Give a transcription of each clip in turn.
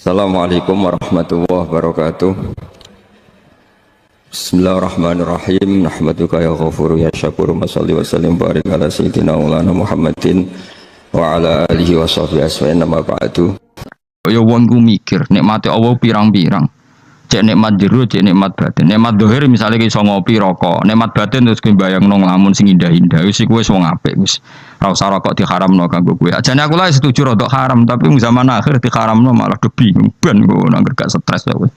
Assalamualaikum warahmatullahi wabarakatuh. Bismillahirrahmanirrahim. Nahmaduka ya ghafuru ya syakuru. Masalli wa sallim barik ala sayyidina maulana Muhammadin wa ala alihi wa sahbihi aswa'in nama ba'du. Ya wong ku mikir nikmate Allah pirang-pirang. Cek nikmat jero, cek nikmat batin. Nikmat dohir misalnya iso ngopi rokok. Nikmat batin terus kowe bayangno nglamun sing indah-indah. Wis iku wis wong apik wis. Ora usah rokok diharamno kanggo kowe. Ajane aku lah setuju rodok haram, tapi zaman akhir diharamno malah do bingung ben kok nang gak stres kowe.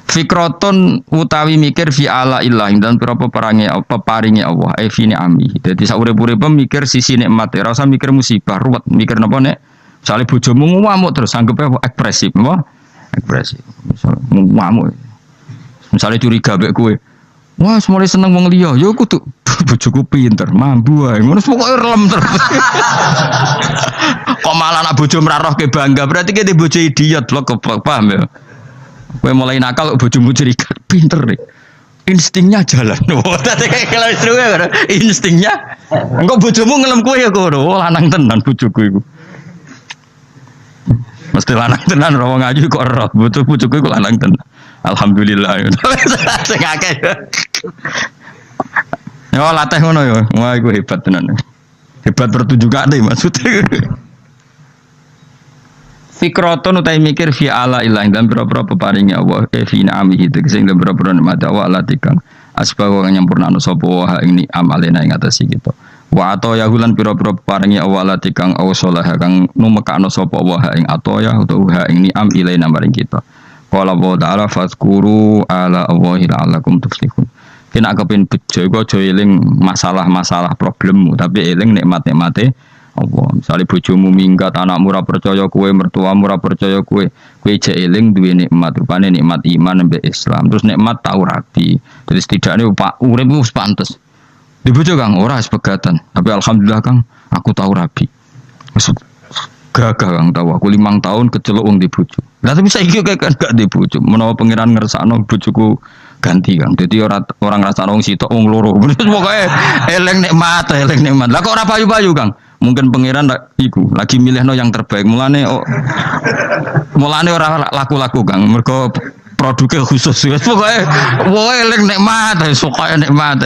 Fikroton utawi mikir fi ala illah dan pira peparinge Allah. Fi ni'ami. Dadi sak urip-uripe mikir sisi nikmat. Ora usah mikir musibah, ruwet. Mikir napa nek misale bojomu ngamuk terus anggepe ekspresif, apa? Ekspresif. Misalnya curiga mbek kowe. Wah, mulai seneng wong liya. Ya kudu bojoku pinter, mambu ae. Ngono pokoke relem terus. Kok malah anak bojo mrarohke bangga, berarti ki bojo idiot lho, paham ya. Kowe mulai nakal bojomu curiga, pinter nih. Instingnya jalan. Wah, dadi kalau seru ya, instingnya. Engko bojomu ngelem kowe ya kono. Oh, lanang tenan bojoku iku. Mesti lanang tenan ora wong ayu kok ora. Butuh bojoku kok lanang tenan. Alhamdulillah. Sing akeh. Yo latih ngono yo. Wah iku hebat tenan. Hebat pertunjukane maksudnya. Fikroton utai mikir fi ala ilah dan berapa peparingi Allah fi na'ami itu sing berapa nikmat Allah latikang asbab kang nyampurnano sapa wa ing amalena ing atas kita. Wa ato yahulan pira-pira paringi awala tikang awsalah kang numekano sapa wa ing ato ya utawa ing ni'am ilaina maring kita. Qala wa ta'ala fazkuru ala Allahi la'allakum tuflihun. Kena kepen bejo iku aja eling masalah-masalah problemmu tapi eling nikmat-nikmate Allah. Misale bojomu minggat, anakmu ora percaya kowe, mertuamu ora percaya kowe, kowe jek eling duwe nikmat, rupane nikmat iman mbek Islam. Terus nikmat tau rabi. Jadi setidaknya Pak uripmu wis pantes. Di bojo Kang ora sepegatan, tapi alhamdulillah Kang aku tahu rabi. Gagah Kang tahu aku 5 tahun kecelok wong di bojo. Lah tapi saiki kan gak di bojo. Menawa pangeran ngersakno bojoku ganti Kang. Dadi orang ngrasakno wong sitok wong loro. Pokoke eling nikmat. Lah kok ora payu-payu Kang? Mungkin pangeran iku lagi milihno yang terbaik. Mulane ora laku-laku Kang. Mergo produknya khusus. Pokoke eling nikmat, pokoke nikmat.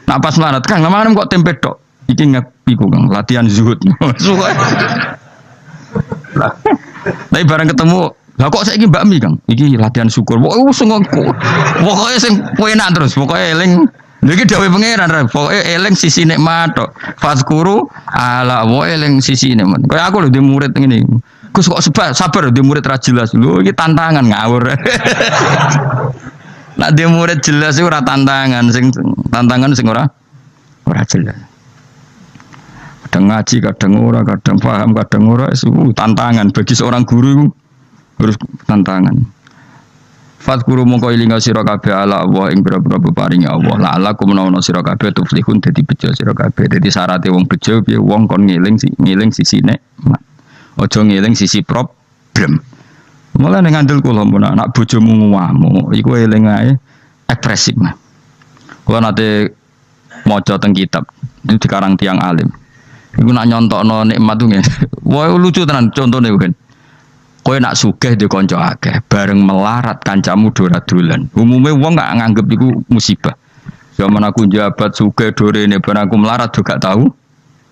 Nah pas melarat Kang, lama-lama kok tempe tok. Iki iku Kang, latihan zuhud. Tapi bareng ketemu, lah kok saiki bakmi Kang? Iki latihan syukur. Pokoke sing enak terus, pokoke eling. Iki dawuh pangeran, pokoke eling sisi nikmat tok. Fazkuru ala wa eling sisi nikmat. Kayak aku lho di murid ngene. Gus kok sabar di murid ra jelas. Lho iki tantangan ngawur. Nak dia murid jelas itu ora tantangan, sing ora jelas. Kadang ngaji, kadang ora, kadang paham, kadang ora, itu tantangan bagi seorang guru itu harus tantangan. Fadhkuru mongko ilinga sira kabeh ala Allah ing pira-pira peparinge Allah. La alakum menawa sira kabeh tuflihun dadi bejo sira kabeh. Dadi syaraté wong bejo piye wong kon ngeling sisine. Aja ngeling sisi problem. Mulai ngandel kula mun anak bojomu ngamuk iku eling ae ekspresif. Kula nate maca teng kitab itu dikarang tiang alim. Iku nak nyontokno nikmat ku ngene. Wah lucu tenan contone kan. Kowe nak sugih di kanca akeh bareng melarat kancamu dora dolan. Umume wong gak nganggep iku musibah. Zaman aku jabat sugih dorene ben aku melarat juga gak tahu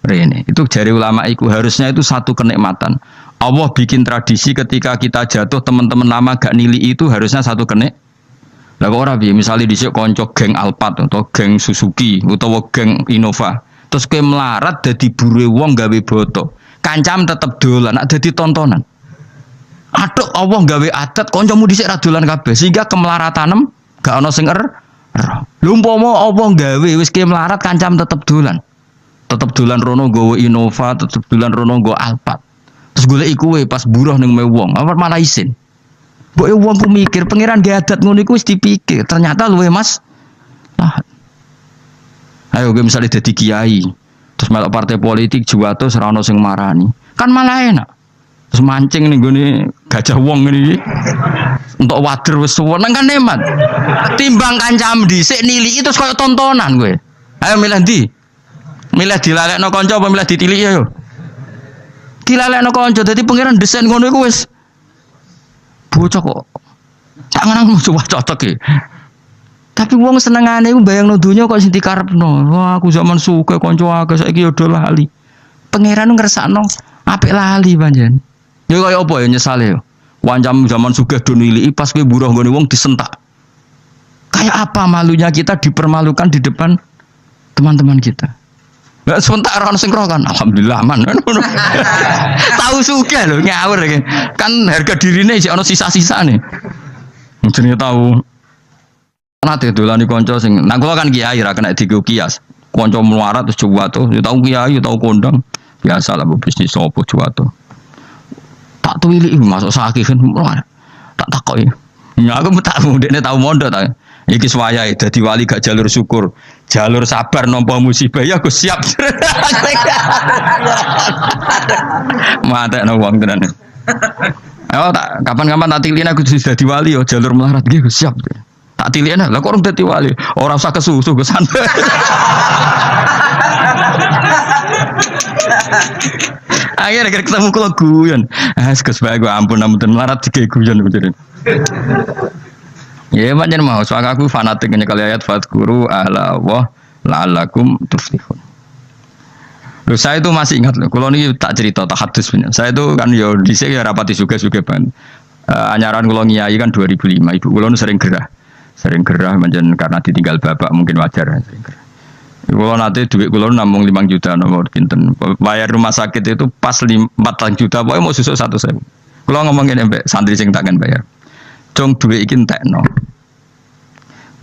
rene. Itu jari ulama iku harusnya itu satu kenikmatan. Allah bikin tradisi ketika kita jatuh teman-teman lama gak nili itu harusnya satu kenik. Lah kok ora piye misale dhisik kanca geng Alphard atau geng Suzuki utawa geng Innova. Terus kowe melarat dadi bure wong gawe boto. Kancam tetep dolan, nak dadi tontonan. Aduh Allah gawe adat kancamu dhisik ra dolan kabeh sehingga kemelaratanem gak ana sing Lho umpama Allah gawe wis kowe melarat kancam tetep dolan. Tetep dolan rono nggawa Innova, tetep dolan rono nggawa Alphard. Terus golek iku pas buruh ning wong, apa malah isin. Mbok wong ku mikir pangeran ge adat ngono iku wis dipikir, ternyata luwe Mas. Ayo gue misalnya dadi kiai, terus melok partai politik juwato ora ono sing marani. Kan malah enak. Terus mancing ning gone gajah wong ngene iki. Untuk wader wis suweneng kan nikmat. Timbang kancam dhisik niliki terus koyo tontonan kowe. Ayo milih ndi? Milih dilalekno kanca apa milih ditiliki ayo? dilalekno kanca. Dadi pangeran desain ngono iku wis bocah kok. Tak ngenang coba cocok iki. Tapi wong senengane iku bayangno donya kok sing dikarepno. Wah, aku zaman suke kanca akeh saiki yo do lali. Pangeran ngersakno apik lali panjen. Ya kaya apa ya nyesale yo. Wancam zaman sugih do niliki pas kowe buruh nggone wong disentak. Kayak apa malunya kita dipermalukan di depan teman-teman kita. Lah sebentar orang sing kan alhamdulillah aman. Tahu sugih lho ngawur iki. Kan harga dirine isih ana sisa-sisane. Jenenge tahu nate dolani kanca sing nang kula kan kiai ra kena digo kias. Kanca melarat terus juwato, ya tau kiai, ya tau kondang. Biasalah bisnis sopo juwato. Tak tuwili masuk sakit kan tak takoki. Ya aku tak mudene tau mondok ta. Iki suwayahe dadi wali gak jalur syukur, jalur sabar nampa musibah ya aku siap. Matekno wong tenan. Ayo tak kapan-kapan tak tilin aku dadi wali yo jalur melarat nggih siap. Tak tilin lah kok orang dadi wali, ora usah kesusu ke santai. Akhirnya ketemu kula guyon. Gus bae gua ampun ampun melarat digawe guyon beneran. Ya pancen mau soal aku fanatik nyekel ayat fadkuru ala wa la'allakum tuflihun. Loh saya itu masih ingat loh, kalau ini tak cerita tak hadis punya. Saya itu kan ya dhisik ya rapati suge-suge ban. Anyaran kula ngiyai kan 2005, ibu kula sering gerah pancen karena ditinggal bapak mungkin wajar sering gerah. Kula nate duit kula namung 5 juta nomor pinten. Bayar rumah sakit itu pas 4 juta pokoknya mau susuk 1.000. Kula ngomongin mbek santri sing takkan bayar. Cung duit iki entekno.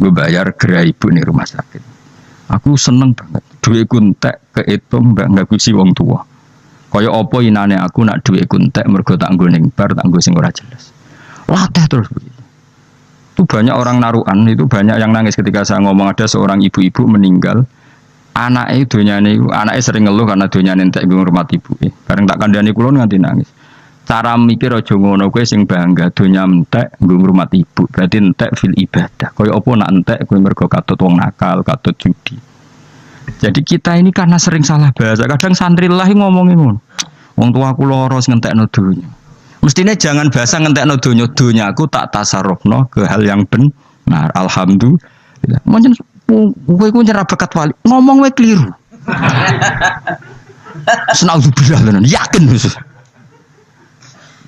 Gue bayar gerai ibu nih rumah sakit. Aku seneng banget. Duitku entek kehitung mbak ngagusi wong tua. Kaya apa inane aku nak duitku entek mergo tak nggo ning bar tak nggo sing ora jelas. Latih terus begitu. Itu banyak orang naruhan, itu banyak yang nangis ketika saya ngomong ada seorang ibu-ibu meninggal. Anaknya donyane anaknya sering ngeluh karena donyane entek nggo ngurmat ibu. Bareng tak kandhani kula nganti nangis. Cara mikir aja ngono kowe sing bangga donya entek nggo ngurmat ibu. Berarti entek fil ibadah. Kaya apa nak entek kowe mergo katut wong nakal, katut judi. Jadi kita ini karena sering salah bahasa. Kadang santri lah ngomongin ngono. Wong tua aku lara sing ngentekno donya. Mestine jangan bahasa ngentekno donya, donyaku tak tasarrufno ke hal yang benar. Alhamdulillah. Moncen kowe ku nyerah bakat wali. Ngomong wae keliru. Senauzubillah tenan, yakin khusus.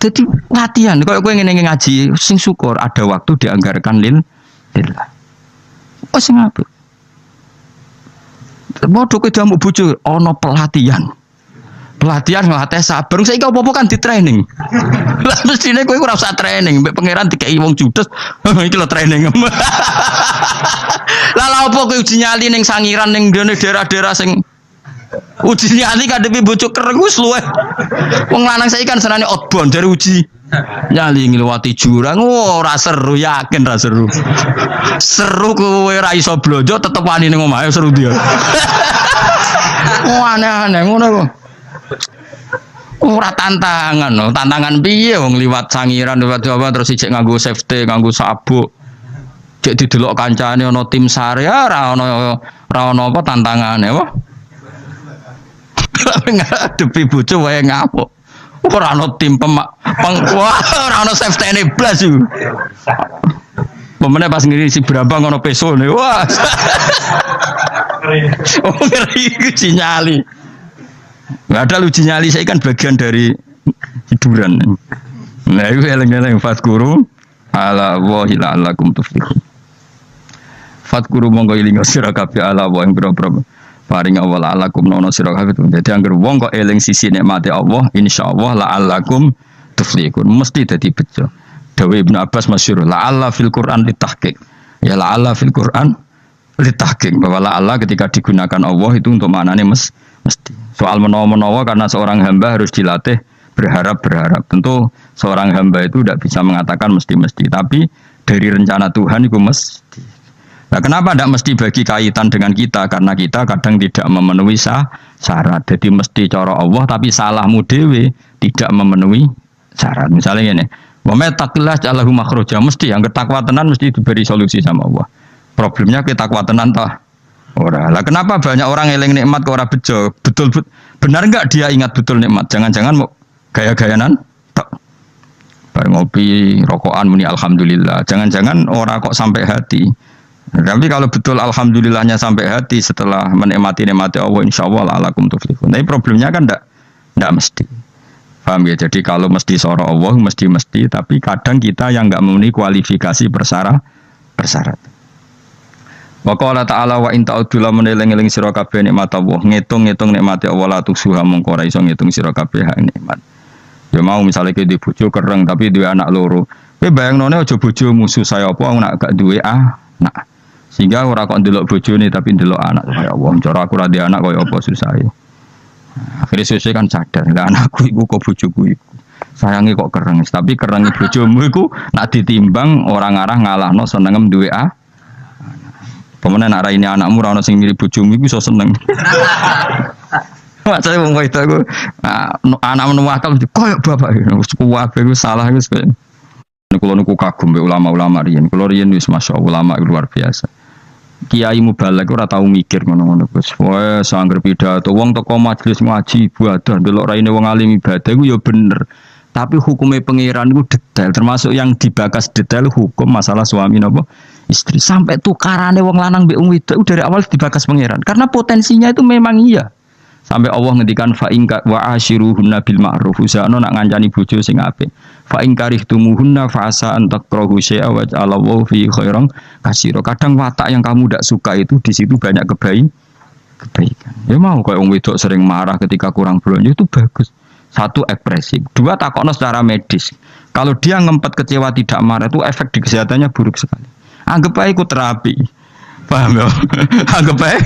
Jadi latihan, kalau gue ingin ngaji, sing syukur ada waktu dianggarkan lillah. Oh sing apa? Bodoh kita mau bujur, ono pelatihan ngelatih sabar. Saya kau apa kan di training. Lah mestine gue kurang usah training, mbek pangeran dikei wong judes, iki lho training. Lah apa kowe uji nyali ning sangiran ning daerah-daerah sing uji nyali kadepi bojo kereng wis luweh. Wong lanang saiki kan senane outbound dari uji nyali ngliwati jurang. Ora seru, yakin ra seru. Seru kowe ra iso blojo tetep wani ning omahe seru dia. Aneh-aneh ngono kok. Ora tantangan no. Tantangan piye wong liwat sangiran liwat Jawa terus ijek nganggo safety, nganggo sabuk. Cek didelok kancane ana tim sar ya ra ono apa tantangane apa. Ngadepi bojo wae ngapuk. Ora ana tim ora ana safety-ne blas yo. Pemene pas ngisi berapa ngono pesone. Wah. Oh ngeri uji nyali. Enggak ada uji nyali saya kan bagian dari hiburan. Nah, itu eleng-eleng fadkuru ala wahi la'allakum tuflihun. Fadkuru monggo eling sira kabeh ala wa ing boro-boro paring awal alakum nono sira kabeh. Dadi anggere wong kok eling sisi nikmate Allah, insyaallah la'allakum tuflihun. Mesti dadi bejo. Dawe Ibnu Abbas masyhur la'alla fil Qur'an litahqiq. Ya la'alla fil Qur'an litahqiq bahwa la'alla ketika digunakan Allah itu untuk maknane mesti. Soal menawa-menawa karena seorang hamba harus dilatih berharap-berharap. Tentu seorang hamba itu tidak bisa mengatakan mesti-mesti, tapi dari rencana Tuhan itu mesti. Nah, kenapa tidak mesti bagi kaitan dengan kita? Karena kita kadang tidak memenuhi syarat. Jadi mesti cara Allah, tapi salahmu dewe tidak memenuhi syarat. Misalnya ini, wa may taqillah ja'alahu makhraja, mesti yang ketakwa tenan mesti diberi solusi sama Allah. Problemnya kita takwa tenan toh. Ora. Lah kenapa banyak orang eling nikmat kok ora bejo? Betul benar enggak dia ingat betul nikmat? Jangan-jangan gaya-gayanan tok. Bareng ngopi, rokokan muni alhamdulillah. Jangan-jangan orang kok sampai hati. Tapi kalau betul alhamdulillahnya sampai hati setelah menikmati Allah, insyaallah la'alakum tuflihun. Tapi problemnya kan enggak mesti. Paham ya? Jadi kalau mesti soro Allah mesti, tapi kadang kita yang enggak memenuhi kualifikasi persyarat. Wa qala ta'ala wa in ta'uddu lamun eling-eling sira kabeh nikmat Allah, ngitung-ngitung nikmate Allah la tusuha mongko ora iso ngitung sira kabeh hak nikmat. Ya mau misalnya ke di bojo kereng tapi duwe anak loro. Kowe bayangnone aja bojomu susah apa nak gak duwe anak. Sehingga ora kok ndelok bojone tapi ndelok anak kaya Allah. Cara aku ra duwe anak kaya apa susahe. Akhirnya sesuai kan sadar, lah anakku iku kok bojoku iku. Sayangi kok kereng, tapi kerengi bojomu iku nak ditimbang orang arah ngalahno senengem duwe pemenang nak raine anakmu ora ono sing mirip bojomu iku iso seneng. Mak saya wong itu aku anak menuakal koyo bapak wis kuwabe iku salah wis koyo. Kulo niku kagum mbek ulama-ulama riyen. Kulo riyen wis masyaallah ulama luar biasa. Kiai mubalek ora tau mikir ngono-ngono Gus. Wes sangger pidato wong teko majelis ngaji ibadah ndelok raine wong alim ibadah iku ya bener. Tapi hukumnya pangeran itu detail, termasuk yang dibakas detail hukum masalah suami napa istri. Sampai tukarane wong lanang mbek wong wedok dari awal dibakas pangeran. Karena potensinya itu memang iya. Sampai Allah ngendikan fa in wa ashiruhunna bil ma'ruf. Usahana nak ngancani bojo sing apik. Fa in karihtumuhunna fa asa an takrahu syai'a wa ja'alallahu fi khairan katsira. Kadang watak yang kamu tidak suka itu di situ banyak kebaikan. Ya mau kayak wong wedok sering marah ketika kurang belanja itu bagus. Satu ekspresif, dua takokno secara medis. Kalau dia ngempet kecewa tidak marah itu efek di kesehatannya buruk sekali. Anggap aja ikut terapi, paham ya? Anggap aja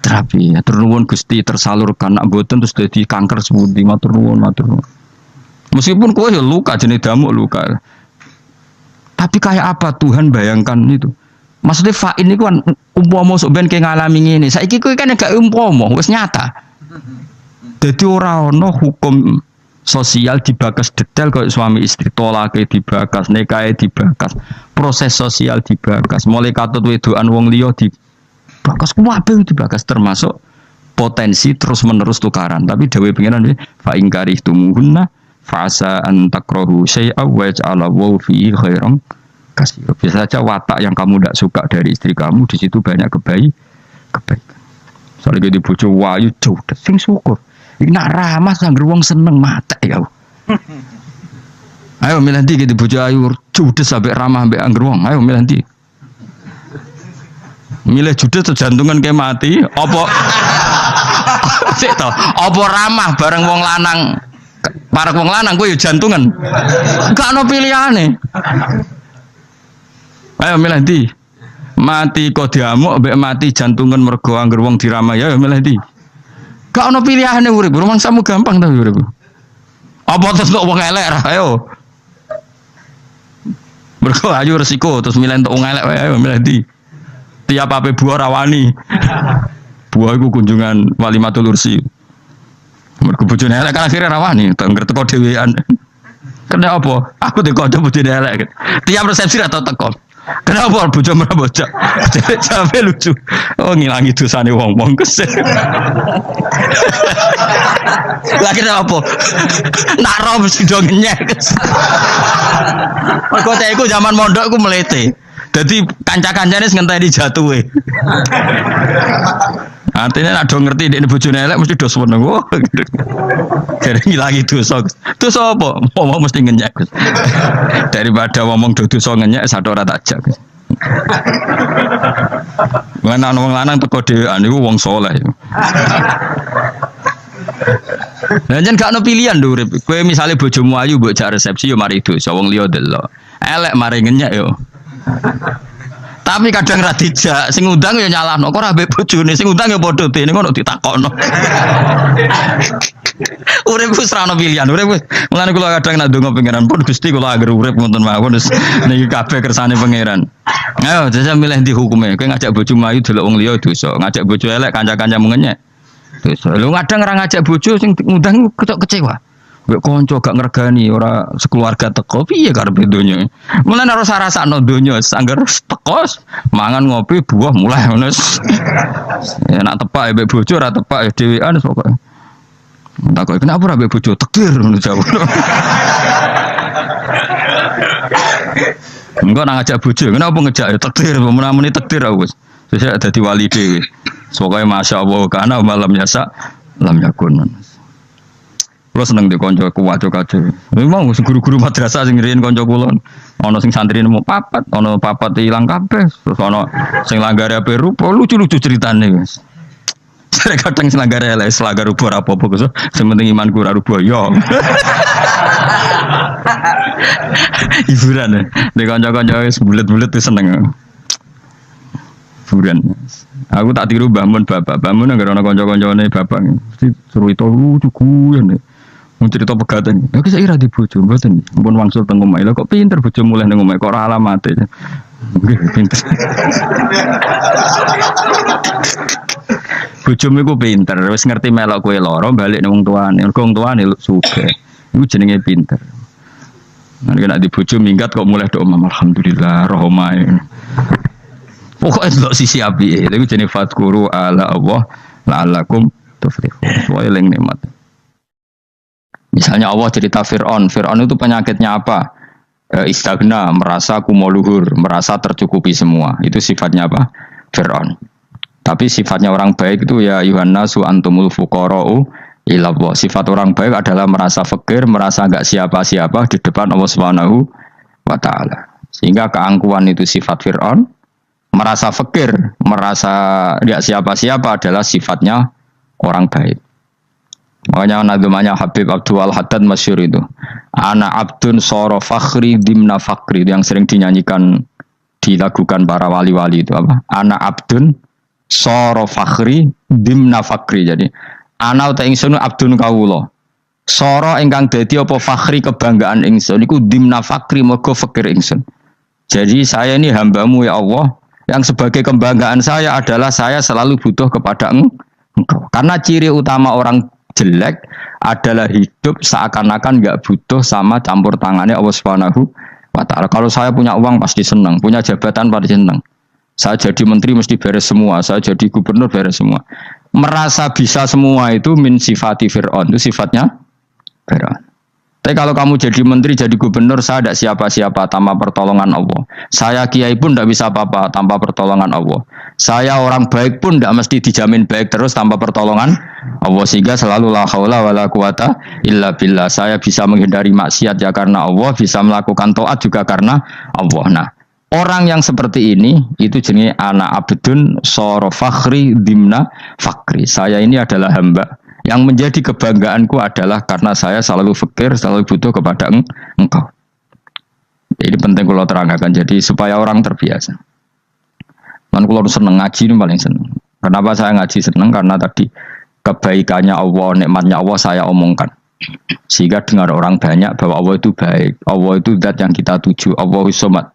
terapi. Ya, ternuwun Gusti tersalurkan nak boten terus jadi kanker semudi, matur nuwun. Meskipun kowe ya luka jenis damuk luka. Tapi kayak apa Tuhan bayangkan itu? Maksudnya fa'in itu kan umpama sok ben ngalami ngene. Saiki kowe kan gak umpama, wis nyata. Jadi orang no hukum sosial dibakas detail kalau suami istri tolake dibakas, nikahe dibakas, proses sosial dibakas, mulai katut wedoan wong liya dibakas, kabeh dibakas termasuk potensi terus menerus tukaran. Tapi dawuh pengiran fa in karihtumuhunna fa asa an takrahu syai'a wa ja'alallahu fihi khairan katsira. Bisa saja watak yang kamu tidak suka dari istri kamu di situ banyak kebaikan. Soalnya di bojo wayu jauh sing syukur. Iki nak ramah sangger wong seneng mate ya. Ayo milih ndi di bojo ayu judes sampai ramah ambek angger wong. Ayo milih ndi. Milih judes jantungan kayak mati apa sik to apa ramah bareng wong lanang parek wong lanang kowe yo jantungan. Gak ono pilihane. Ayo milih ndi. Mati kok diamuk ambek mati jantungan mergo angger wong diramah ya milih ndi. Gak ono pilihane urip, rumangsamu gampang ta urip. Apa terus nek wong elek ra ayo. Mergo ayo resiko terus milih entuk wong elek wae ayo milih ndi. Tiap ape buah rawani. Buah iku kunjungan Walimatul Ursi. Mergo bojone elek kan akhire rawani, tengger teko dhewean. Kena apa? Aku teko bojone elek. Tiap resepsi ra teko. Kenapa bojo merabocak? Sampai lucu. Oh ngilangi dosane wong-wong kesel. Lagi apa? Nak roh mesti do ngenyek. Mergo teku zaman mondok ku melete. Dadi kanca-kancane ngenteni jatuhe. Artinya nak do ngerti dekne bojone elek mesti do seneng. Oh. Jadi ngilangi dosa. Dosa apa? Ngomong mesti ngenyek. Daripada ngomong dosa ngenyek sadok ora tak jak. Mana wong lanang teko dhewean iku wong saleh. Lah yen gak ono pilihan lho urip. Kowe misale bojomu ayu mbok jak resepsi yo mari dosa wong liya delok. Elek mari ngenyek yo. Tapi kadang ra dijak, sing ngundang ya nyalahno, kok ora mbek bojone, sing ngundang ya padha dene ngono ditakokno. Urip wis ra ono pilihan, urip wis. Mulane kula kadang nak ndonga pangeran pun Gusti kula anggere urip ngoten mawon wis niki kabeh kersane pangeran. Ayo jajal milih ndi hukume. Kowe ngajak bojomu ayu delok wong liya dosa, ngajak bojo elek kanca-kancamu ngenyek. Dosa. Lho kadang ora ngajak bojo sing ngundang kecewa. Mbek kanca gak ngregani ora sekeluarga teko piye karepe donya. Mulane ora rasakno donya sangger teko mangan ngopi buah mulai ngono. Ya nak tepak mbek bojo ora tepak ya dhewean pokoke. Takut kenapa ora mbek bojo takdir ngono jawab. Enggak nang ngajak bojo, kenapa ngejak ya takdir, menamuni takdir aku. Saya dadi wali dhewe. Pokoke masyaallah kana malam yasa lam yakun. Kulo seneng di kanca kuwaco-kaco. Memang guru-guru madrasah sing riyen kanca kula. Ana sing santri nemu papat, ana papat ilang kabeh, terus ana sing langgare ape rupa, lucu-lucu ceritane, Mas. Saya kadang selanggar elek, selanggar rupa apa-apa Gus. Sing penting imanku ora rupa yo. Hiburan ya. Di kanca-kanca wis bulet-bulet wis seneng. Hiburan. Aku tak tiru bangun bapak, bangun anggere ana kanca-kancane bapak. Mesti suruh itu lucu guyon. Mau cerita pegatan, ya saya kira di bojo, mboten, pun wangsul teng omah. Lha kok pinter bojo mulai nang omah, kok ora alamate. Nggih, pinter. Bojomu iku pinter, wis ngerti melok kowe lara, balik nang wong tuane. Mergo wong tuane sugih. Iku jenenge pinter. Nek di bojo minggat kok mulai do omah, alhamdulillah, rohmae. Pokoke delok sisi apike, iku jenenge fadkuru ala Allah la'allakum tuflihun. Soale eling nikmat. Misalnya Allah cerita Fir'aun itu penyakitnya apa? Istagna, merasa kumoluhur, merasa tercukupi semua. Itu sifatnya apa? Fir'aun. Tapi sifatnya orang baik itu ya Yuhannasu antumul fuqara'u ilallah. Sifat orang baik adalah merasa fakir, merasa enggak siapa-siapa di depan Allah Subhanahu wa taala. Sehingga keangkuhan itu sifat Fir'aun, merasa fakir, merasa enggak siapa-siapa adalah sifatnya orang baik. Makanya nadumanya Habib Abdul Haddad masyhur itu. Ana abdun soro fakhri dimna fakri, yang sering dinyanyikan, dilakukan para wali-wali itu apa? Ana abdun soro fakhri dimna fakri. Jadi ana uta ingsun abdun kawula. Soro ingkang dadi apa fakhri kebanggaan ingsun iku dimna fakri mergo fakir ingsun. Jadi saya ini hambamu ya Allah, yang sebagai kebanggaan saya adalah saya selalu butuh kepada engkau. Karena ciri utama orang jelek adalah hidup seakan-akan enggak butuh sama campur tangannya Allah Subhanahu wa taala. Kalau saya punya uang pasti senang, punya jabatan pasti senang. Saya jadi menteri mesti beres semua, saya jadi gubernur beres semua. Merasa bisa semua itu min sifati Fir'aun, itu sifatnya Fir'aun. Tapi kalau kamu jadi menteri, jadi gubernur, saya tidak siapa-siapa tanpa pertolongan Allah. Saya kiai pun tidak bisa apa-apa tanpa pertolongan Allah. Saya orang baik pun tidak mesti dijamin baik terus tanpa pertolongan Allah. Sehingga selalu la haula wala quwata illa billah. Saya bisa menghindari maksiat ya karena Allah, bisa melakukan taat juga karena Allah. Nah, orang yang seperti ini itu jenis ana abdun soro fakhri dimna fakri. Saya ini adalah hamba. Yang menjadi kebanggaanku adalah karena saya selalu fakir, selalu butuh kepada engkau. Ini penting kalau terangkan. Jadi supaya orang terbiasa. Dan kalau seneng ngaji ini paling seneng. Kenapa saya ngaji seneng? Karena tadi kebaikannya Allah, nikmatnya Allah saya omongkan. Sehingga dengar orang banyak bahwa Allah itu baik. Allah itu zat yang kita tuju. Allahus Somad.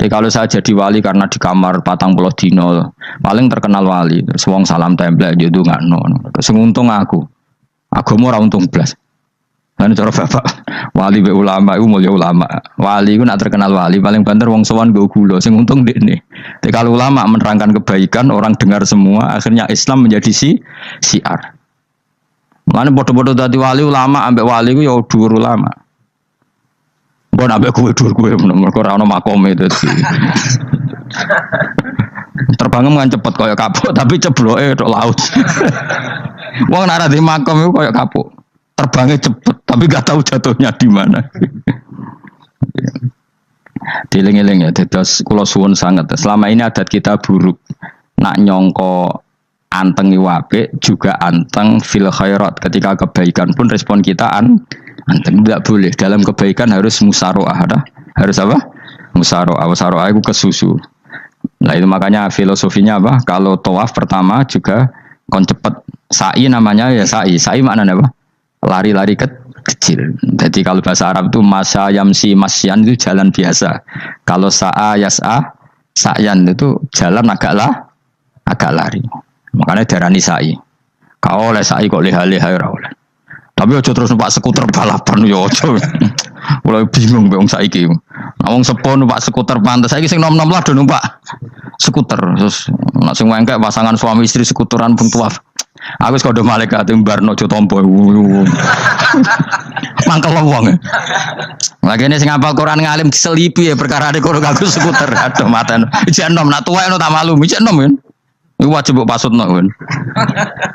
Jadi kalau saya jadi wali karena di kamar 40 dino, paling terkenal wali. Wong salam template gitu nggak Sing untung aku mau ora untung blas. Lan cara bapak wali be ulama iku mulya ulama. Wali iku nak terkenal wali paling banter wong sowan nggo gula. Sing untung dekne. Tapi kalau ulama menerangkan kebaikan, orang dengar semua, akhirnya Islam menjadi siar. Mulane padha-padha dadi wali ulama ambek wali iku ya dhuwur ulama. Mbok ambek kowe dhuwur kowe mergo ora ono makome dadi. Terbangem kan cepet kaya kapuk tapi cebloke tok laut. Wong nek ora di makom iku kaya kapuk. Terbangnya cepet tapi gak tahu jatuhnya di mana. Dieling-eling ya, dados kula suwun sangat. Selama ini adat kita buruk. Nak nyongko anteng apik juga anteng fil khairat. Ketika kebaikan pun respon kita anteng, tidak boleh. Dalam kebaikan harus musaroah. Harus apa? Musaroah. Musaroah itu kesusu. Nah itu makanya filosofinya apa? Kalau tawaf pertama juga kon cepet. Sa'i namanya ya sa'i. Sa'i maknanya apa? Lari-lari kecil. Jadi kalau bahasa Arab itu masya yamsi masyan itu jalan biasa. Kalau sa'a yas'a sa'yan itu jalan agak lari. Makanya darani sa'i. Kau oleh sa'i kok leha-leha ora oleh. Tapi aja terus numpak skuter balapan yo aja. Mulai bingung mbek wong saiki. Wong sepo numpak skuter pantes. Saiki sing nom-nom lah do numpak skuter. Terus nek sing wengkek pasangan suami istri skuteran pun tuaf. Aku wis kodho malaikat mbarno aja tampa. Mangkel wong. Lagi ini sing hafal Quran ngalim selipi ya perkara ada kurang aku skuter. Aduh mata. Ijek enom nak tuwa no tak malu. Ijek enom kan. Iku wajib mbok pasutno kan.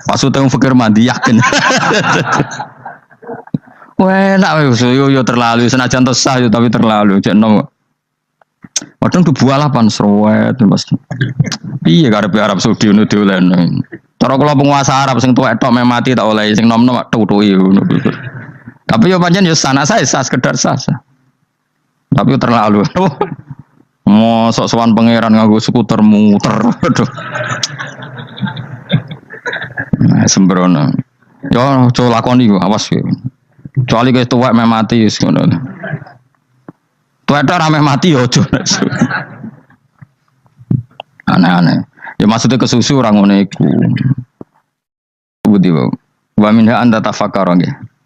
Pasute wong fikir mandi yakin. Wah, enak yo terlalu senajan to sah yo tapi terlalu ijek enom. Padahal tuh bualapan serwet pasti. Iya karep Arab Saudi ngono dolen. Cara kula penguasa Arab sing tuwek tok mati tak oleh sing nom-nom tutuki ngono. Tapi yo pancen yo sana saya sah sekedar sah. Tapi terlalu. Mosok sowan pangeran nganggo skuter muter. Aduh. Nah, sembrono. Yo coba lakoni yo awas yo. Kecuali ke tuwek mati wis ngono. Tuwek rame mati yo aja. Aneh-aneh. Ya maksudnya kesusu orang ngono iku. Budi wae. Wa minha anta tafakkara nggih.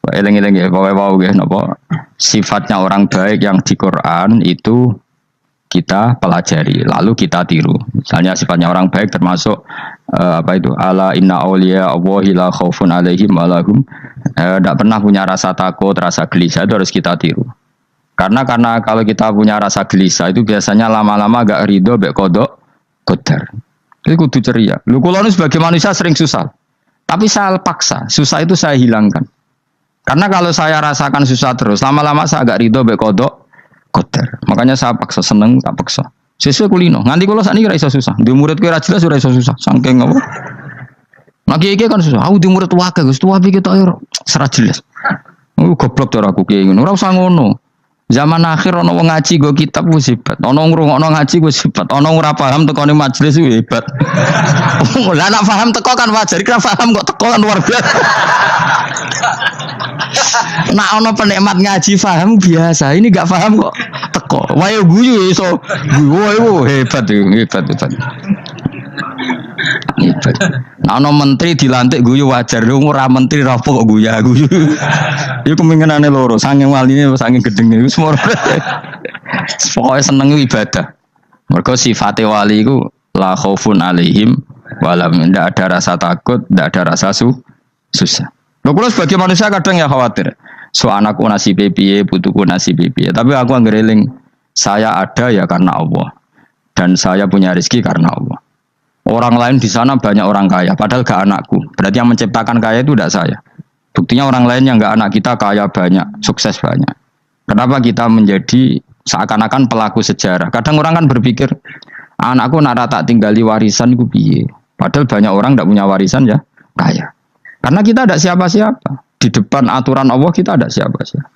Eling-eling ya, bawa-bawa ya, napa sifatnya orang baik yang di Quran itu kita pelajari, lalu kita tiru. Misalnya sifatnya orang baik termasuk apa itu? Ala inna auliya Allahi la khaufun alaihim wa lahum. Tidak pernah punya rasa takut, rasa gelisah itu harus kita tiru. Karena kalau kita punya rasa gelisah itu biasanya lama-lama agak ridho, bek kodok, qadar. Itu kudu ceria. Lu kalau sebagai manusia sering susah, tapi saya paksa, susah itu saya hilangkan. Karena kalau saya rasakan susah terus, lama-lama saya agak ridho bek kodok, qadar. Makanya saya paksa, seneng tak paksa. Sesuai kulino. Nganti kalau saat ini rasa susah. Di muridku rasa jelas sudah susah. Sangking apa? Lagi kan susah. Aku di murid wakil, Gus tua pikir tak serat jelas. Goblok cara aku kayak gini. Ora usah ngono. Zaman akhir ono wong ngaji go kitab ku hebat. Ono ngrungokno ngaji ku hebat. Ono ora paham tekone majelis ku hebat. Lah nek paham teko kan wajar, kira paham kok teko kan luar biasa. Nak ono penikmat ngaji paham biasa. Ini enggak paham kok teko. Wae guyu iso. Guyu hebat. Nah, ono menteri dilantik guyu wajar, ora menteri rapo kok guyu. Iku kemungkinane loro, saking waline saking gedenge iku semua. Pokoke seneng ibadah. Mergo sifate wali iku la khaufun alaihim walam ndak ada rasa takut, ndak ada rasa susah. Lho kula sebagai manusia kadang ya khawatir. So anakku nasibe piye, putuku nasibe piye. Tapi aku anggereling saya ada ya karena Allah. Dan saya punya rezeki karena Allah. Orang lain di sana banyak orang kaya, padahal gak anakku. Berarti yang menciptakan kaya itu tidak saya. Buktinya orang lain yang gak anak kita kaya banyak, sukses banyak. Kenapa kita menjadi seakan-akan pelaku sejarah? Kadang orang kan berpikir, anakku nak tak tinggali warisan ku piye. Padahal banyak orang tidak punya warisan ya kaya. Karena kita ada siapa-siapa. Di depan aturan Allah kita ada siapa-siapa.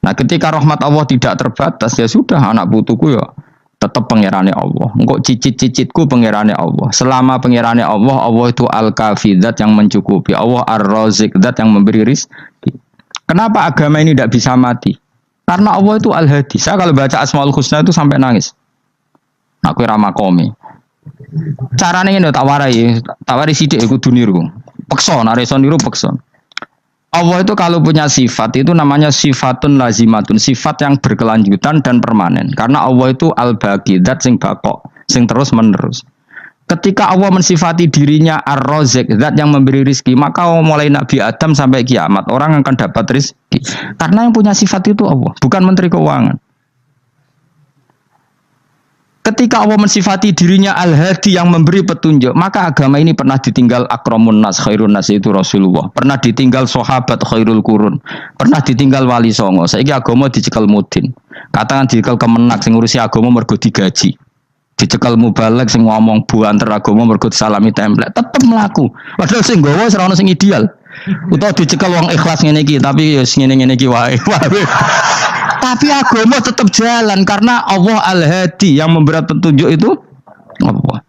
Nah ketika rahmat Allah tidak terbatas, ya sudah anak putuku ya tetap pengirannya Allah. Engkau cicit-cicitku pengirannya Allah. Selama pengirannya Allah, Allah itu al-kafi, zat yang mencukupi. Allah ar-razik, zat yang memberi rizki. Kenapa agama ini tidak bisa mati? Karena Allah itu al-hadi. Saya kalau baca Asmaul Husna itu sampai nangis. Aku ramakomi. Caranya ini tawari sidik aku duniru. Pekson, areson niru pekson. Allah itu kalau punya sifat itu namanya sifatun lazimatun, sifat yang berkelanjutan dan permanen. Karena Allah itu al-baqi, zat sing bakok, sing terus menerus. Ketika Allah mensifati dirinya ar-razik, zat yang memberi rizki, maka mulai Nabi Adam sampai kiamat orang akan dapat rizki. Karena yang punya sifat itu Allah, bukan menteri keuangan. Ketika Allah mensifati dirinya al-hadi yang memberi petunjuk, maka agama ini pernah ditinggal akramun nas, khairun nas itu Rasulullah. Pernah ditinggal sahabat khairul qurun. Pernah ditinggal wali songo. Saiki agama dicekel mudin. Katakan dicekel kemenak sing ngurusi agama mergo digaji. Dicekel mubalek sing ngomong buanter agama mergo disalami template. Tetep mlaku. Padahal sing nggawa ora ono sing ideal. Utawa dicekel wong ikhlas ngene iki, tapi ya ngene-ngene iki wae. Tapi agama tetap jalan karena Allah al-hadi yang memberi petunjuk itu Allah.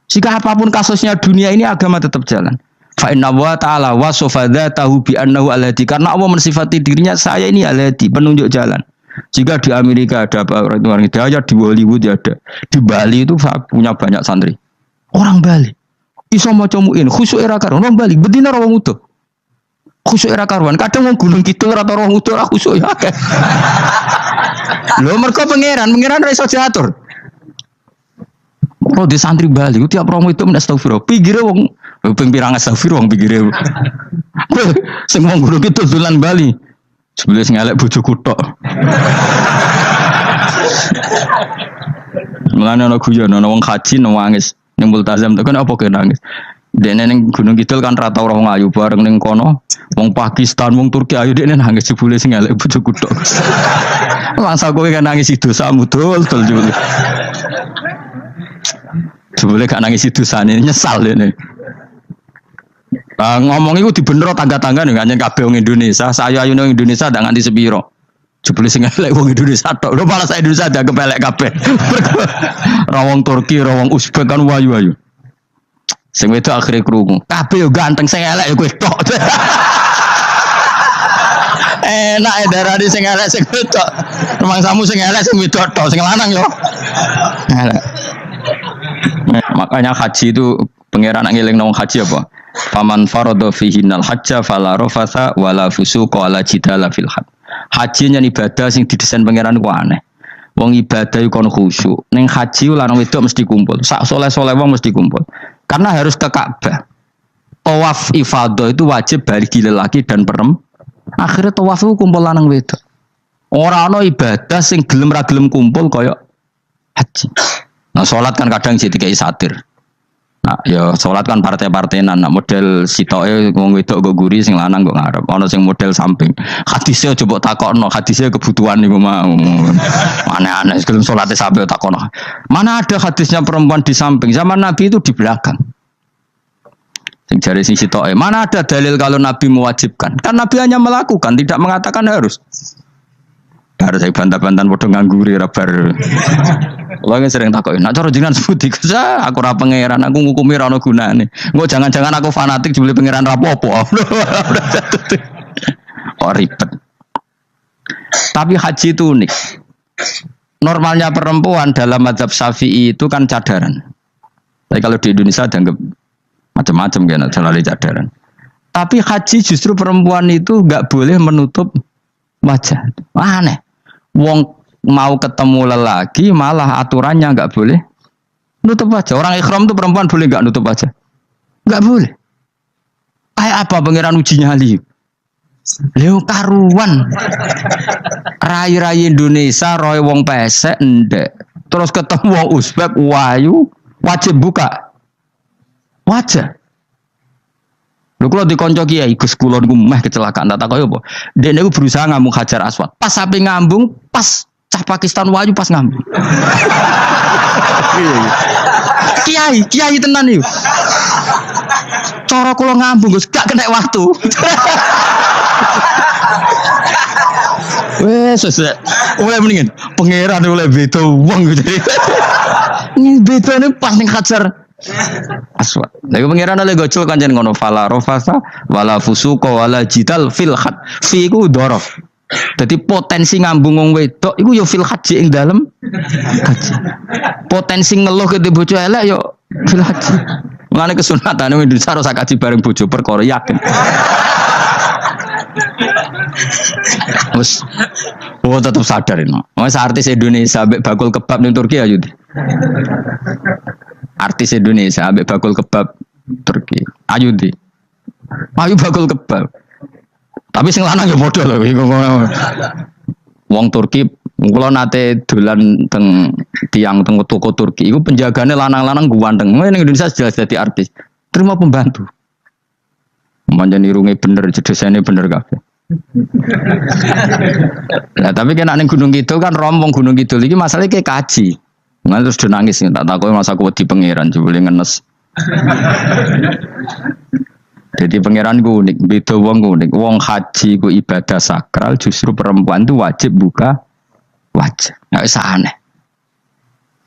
Jika apapun kasusnya dunia ini agama tetap jalan. Fa inna wa ta'ala wasafa dzatahu bi annahu al-hadi, karena Allah mensifati dirinya saya ini al-hadi, penunjuk jalan. Jika di Amerika ada orang hidayah, di Hollywood ada, di Bali itu punya banyak santri. Orang Bali iso maca muin khusyuk era karo orang Bali bedina ora wong utuh. Khusyuk era karuan, kadang wong gunung kidul ora roh utuh ora khusyuk ya akeh. Lho mergo pangeran ra iso diatur. Kalau di santri Bali tiap romo itu astagfirullah. Pikire wong Ping pirang astagfir wong pikire. Sing wong guru ki dolan Bali. Sebelum sing elek bojoku tok. Mulane ana guyon ana wong haji nangis ning multazam tekan apa ke nangis. Dene ning Gunung Kidul kan rata ora wong ayu bareng ning kono. Wong Pakistan, wong Turki ayu dekne nangis jebule sing elek bojoku tok. Masa kowe kan nangis dosamu dol jebule. Jebule gak nangis dosane nyesal dene. Ngomong itu dibener tangga-tangga nih, nganyen kabeh wong Indonesia, saya ayu nang Indonesia ndak nganti sepiro. Jebule sing elek wong Indonesia tok. Lho malah sak Indonesia ada kepelek kabeh. Ra wong Turki, ra wong Uzbek kan wayu-wayu. Sing wedok akhire krungu. Kabeh yo ganteng sing elek yo kowe tok. Enak darani sing elek sing wedok. Rumangsamu sing elek sing wedok tok, sing lanang yo. Elek. Makanya haji itu pangeran ngeling nang haji apa? Faman farada fihinnal hajja fala rafatha wala fusuqa wala jidala fil hajj. Haji nya ibadah sing didesain pangeran ku aneh. Wong ibadah iku kon khusyuk. Ning haji lanang wedok mesti kumpul. Sak soleh-soleh wong mesti kumpul. Karena harus ke Ka'bah. Tawaf ifadah itu wajib bagi lelaki dan perempuan. Akhirnya tawaf itu kumpul lanang wedok. Ora ana ibadah sing gelem ra gelem kumpul kaya haji. Nah, salat kan kadang jadi kayak satir. Nah, ya salat kan partai-partainan. Nah, model sitoke wong wedok go guri sing lanang kok ngarep. Ana sing model samping. Hadise coba takokno, hadise kebutuhan niku mau. Aneh-aneh sebelum salate sampai takokno. Mana ada hadisnya perempuan di samping? Zaman Nabi itu di belakang. Sing jare sing sitoke, mana ada dalil kalau Nabi mewajibkan? Kan Nabi hanya melakukan, tidak mengatakan harus. Harus saya bantah-bantahan padha ngangguri ra bar. Wong sering takoki, "Nek cara jenengan sebuti Gusa, aku ora pangeran, aku ngukumi ra ono gunane." Engko jangan-jangan aku fanatik jebule pangeran ra apa-apa. Oh ribet. Tapi haji itu unik. Normalnya perempuan dalam mazhab Syafi'i itu kan cadaran. Tapi kalau di Indonesia dianggap macam-macam kan selalu cadaran. Tapi haji justru perempuan itu enggak boleh menutup wajah. Aneh. Wong mau ketemu lelaki malah aturannya enggak boleh nutup wajah. Orang ikhram itu perempuan boleh enggak nutup wajah? Enggak boleh. Kayak apa pangeran uji nyali? Leo karuan. Rai-rai Indonesia roy wong pesek ndek. Terus ketemu wong Uzbek wayu wajib buka wajah. Lho kula dikonco kiai Gus kula niku meh kecelakaan tak takoki apa. Dek niku berusaha ngambung Hajar Aswad. Pas sampe ngambung, pas cah Pakistan wayu pas ngambung. Kiai tenan iki. Cara kula ngambung Gus gak kena waktu. Wes oleh mendingan pangeran oleh beda wong gitu. Ini beda ini pas ning Hajar Aswad. Lagi pangeran oleh gocul kanjen ngono fala rofasa wala fusuqa wala jidal fil had. Fi iku dhorof. Jadi potensi ngambung wong wedok iku yo fil haji ing dalem haji. Potensi ngeluh ke bojo elek yo fil haji. Mulane kesunatan wong Indonesia ora kaji bareng bojo perkara yakin. Wes tetap sadar ini. Wes artis Indonesia ambek bakul kebab ning Turki ayo. Artis Indonesia ambek bakul kebab Turki. Ayo di. Ayo bakul kebab. Tapi sing lanang ya padha lho iki. Wong Turki kula nate dolan teng tiang teng toko Turki iku penjagane lanang-lanang guanteng. Ning Indonesia jelas dadi artis. Terima pembantu. Manjan irunge bener, jedesane bener kabeh. Nah, tapi kena ning Gunung Kidul kan rombong Gunung Kidul iki masalahnya kayak kaji. Ngan terus do nangis tak takoki masa aku wedi pangeran jebule ngenes. Jadi pangeran ku unik, beda wong unik. Wong haji ku ibadah sakral, justru perempuan itu wajib buka wajah. Enggak usah aneh.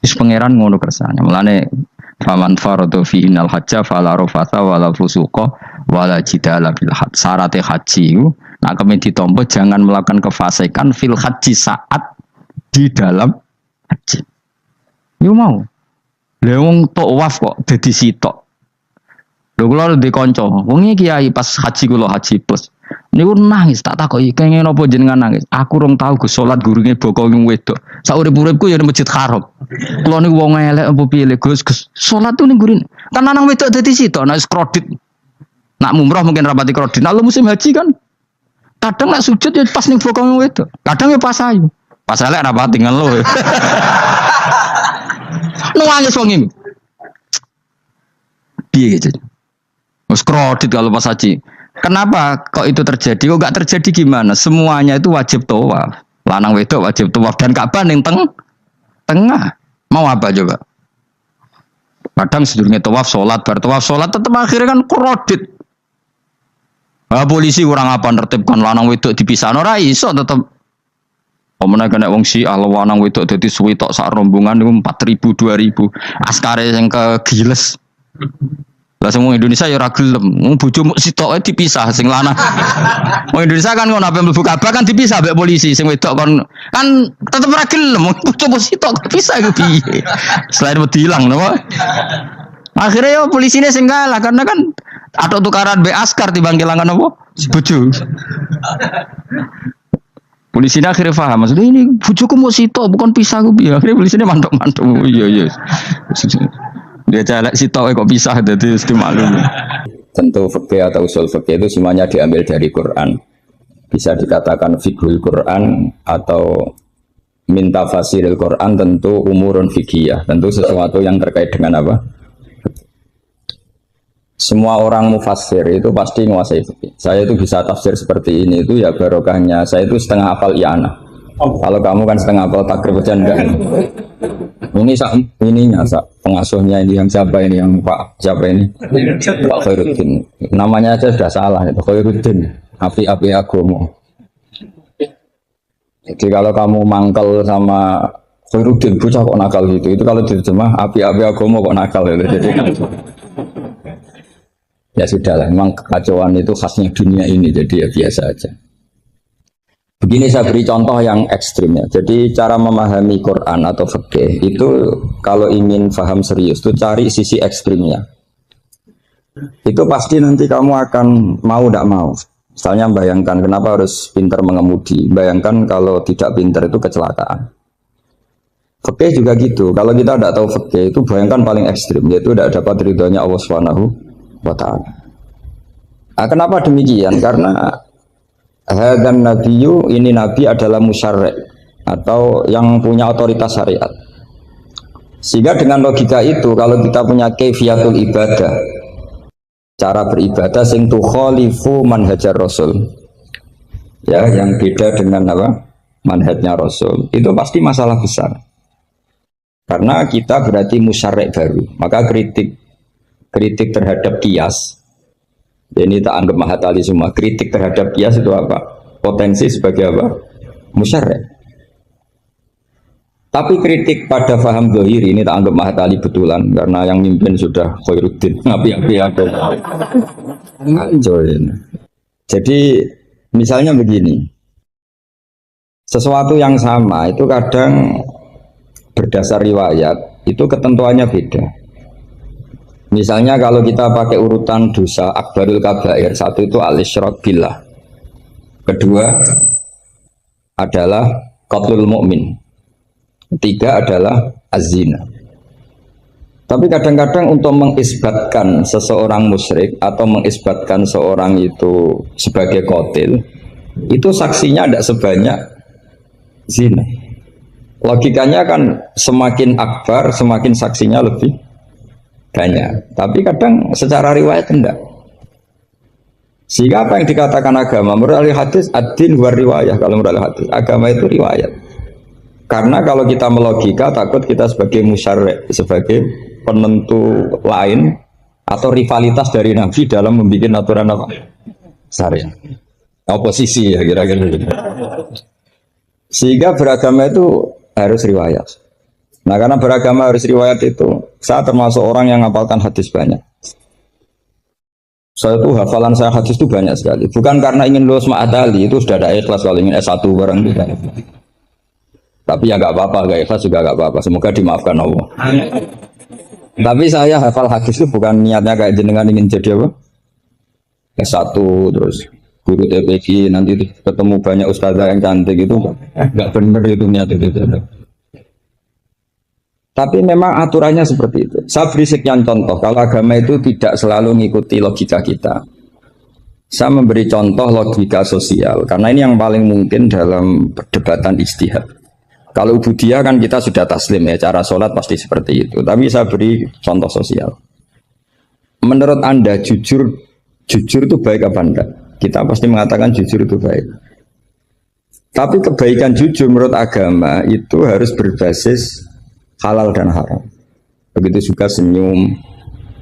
Wis pangeran ngono kersane. Mulane faman faradu fi innal hajja fala rafatha wala fusuqa wala jidala fil hajj. Syarat haji itu nah kemudian ditompo jangan melakukan kefasikan fil haji saat di dalam haji. Yo mau. Lha wong tawaf kok dadi sitok. Lho kula ndek kanca, wong iki kiai pas haji kula haji plus. Niku nangis tak takoki kenging napa jenengan nangis. Aku rong tau Gus salat gurunge boko ning wedok. Sak urip-uripku ya ning Masjid Haram. Kula niku wong elek apa piye Gus salat tuh ning gurun. Kan lanang wedok dadi sitok nek kredit. Nak mumroh mungkin rapati kredit. Nak musim haji kan kadang nak sujud ya pas ning boko ning wedok. Kadang ya pas ayu. Pas elek rapati ngelo. Nangis wong iki. Piye gitu. Wes kredit kalau pas haji. Kenapa kok itu terjadi? Kok gak terjadi gimana? Semuanya itu wajib tawaf. Lanang wedok wajib tawaf dan Ka'bah ning tengah. Mau apa coba? Kadang sedurunge tawaf salat, bar tawaf salat tetep akhirnya kan kredit. Polisi kurang apa nertibkan lanang wedok dipisahno ora iso tetep. Omone kena wong Syiah lanang wedok dadi suwi tok sak rombongan niku 4.000 2.000. Askare sing kegiles. Lah semua Indonesia ya ora gelem. Wong bojomu sitoke dipisah sing lanang. Wong Indonesia kan ngono ape mlebu Ka'bah kan dipisah mbek polisi sing wedok kan tetep ora gelem. Bojomu sitok dipisah iku piye? Selain wedi ilang napa? Akhirnya ya polisine sing kalah karena kan ada tukaran mbek askar timbang kelangan apa? Bojo. Polisinya akhirnya paham maksudnya ini bojoku mau sitok bukan pisah ku piye. Akhirnya polisinya mantuk-mantuk. Iya. Dia celek sitok kok pisah jadi mesti maklum. Tentu fikih atau usul fikih itu semuanya diambil dari Quran. Bisa dikatakan fiqhul Quran atau minta fasiril Quran tentu umurun fikih, tentu sesuatu yang terkait dengan apa? Semua orang mufassir itu pasti menguasai fikih. Saya itu bisa tafsir seperti ini itu ya barokahnya. Saya itu setengah hafal i'anah. Kalau kamu kan setengah hafal takrib aja enggak. Ininya pengasuhnya ini yang siapa ini yang Pak siapa ini Pak Khairuddin. Namanya aja sudah salah itu Khairuddin. Api-api agama. Jadi kalau kamu mangkel sama Khairuddin bocah kok nakal gitu. Itu kalau diterjemah api-api agama kok nakal gitu. Jadi ya sudahlah, memang kekacauan itu khasnya dunia ini, jadi ya biasa aja. Begini saya beri contoh yang ekstrimnya. Jadi cara memahami Quran atau fikih itu kalau ingin paham serius itu cari sisi ekstrimnya. Itu pasti nanti kamu akan mau tidak mau. Misalnya bayangkan kenapa harus pintar mengemudi. Bayangkan kalau tidak pintar itu kecelakaan. Fikih juga gitu. Kalau kita tidak tahu fikih itu bayangkan paling ekstrim, yaitu tidak dapat ridhonya Allah Subhanahu wa ta'ala. Nah, kenapa demikian? Karena hadan nabiyyu, ini nabi adalah musyarri' atau yang punya otoritas syariat. Sehingga dengan logika itu kalau kita punya kaifiyatul ibadah, cara beribadah sing tukhalifu manhajar rasul, ya yang beda dengan apa? Manhajnya rasul, itu pasti masalah besar. Karena kita berarti musyarri' baru, maka kritik terhadap kias, ini tak anggap mahatali semua. Kritik terhadap kias itu apa? Potensi sebagai apa? Musyarri'. Tapi kritik pada faham zahiri ini tak anggap mahatali betulan karena yang mimpin sudah Khairuddin. Ngapi-ngapi aku. Jadi misalnya begini, sesuatu yang sama itu kadang berdasar riwayat itu ketentuannya beda. Misalnya kalau kita pakai urutan dosa akbarul kabair, satu itu al-isyrak billah, kedua adalah qatlul mu'min, ketiga adalah az-zina. Tapi kadang-kadang untuk mengisbatkan seseorang musyrik atau mengisbatkan seorang itu sebagai qatil, itu saksinya tidak sebanyak zina. Logikanya kan semakin akbar, semakin saksinya lebih banyak, tapi kadang secara riwayat tidak. Sehingga apa yang dikatakan agama menurut ahli hadis ad-din huwa riwayah. Kalau menurut ahli hadis agama itu riwayat. Karena kalau kita melogika takut kita sebagai musyarri', sebagai penentu lain atau rivalitas dari Nabi dalam membuat aturan apa? Syariat. Oposisi ya kira-kira. Sehingga beragama itu harus riwayat. Nah karena beragama harus riwayat itu, saya termasuk orang yang menghafalkan hadis banyak. Saya tuh hafalan saya hadis itu banyak sekali. Bukan karena ingin lulus ma'adali, itu sudah ada ikhlas kalau ingin S1 barang itu. Tapi ya nggak apa-apa, nggak ikhlas juga nggak apa-apa. Semoga dimaafkan Allah. Tapi saya hafal hadis itu bukan niatnya kayak jenengan ingin jadi apa? S1 terus guru TPQ nanti ketemu banyak ustazah yang cantik itu nggak bener itu niat itu. Tapi memang aturannya seperti itu. Saya beri sekian contoh. Kalau agama itu tidak selalu mengikuti logika kita. Saya memberi contoh logika sosial karena ini yang paling mungkin dalam perdebatan ijtihad. Kalau ubudiyah kan kita sudah taslim ya, cara sholat pasti seperti itu. Tapi saya beri contoh sosial. Menurut Anda jujur itu baik apa enggak? Kita pasti mengatakan jujur itu baik. Tapi kebaikan jujur menurut agama itu harus berbasis halal dan haram. Begitu juga senyum,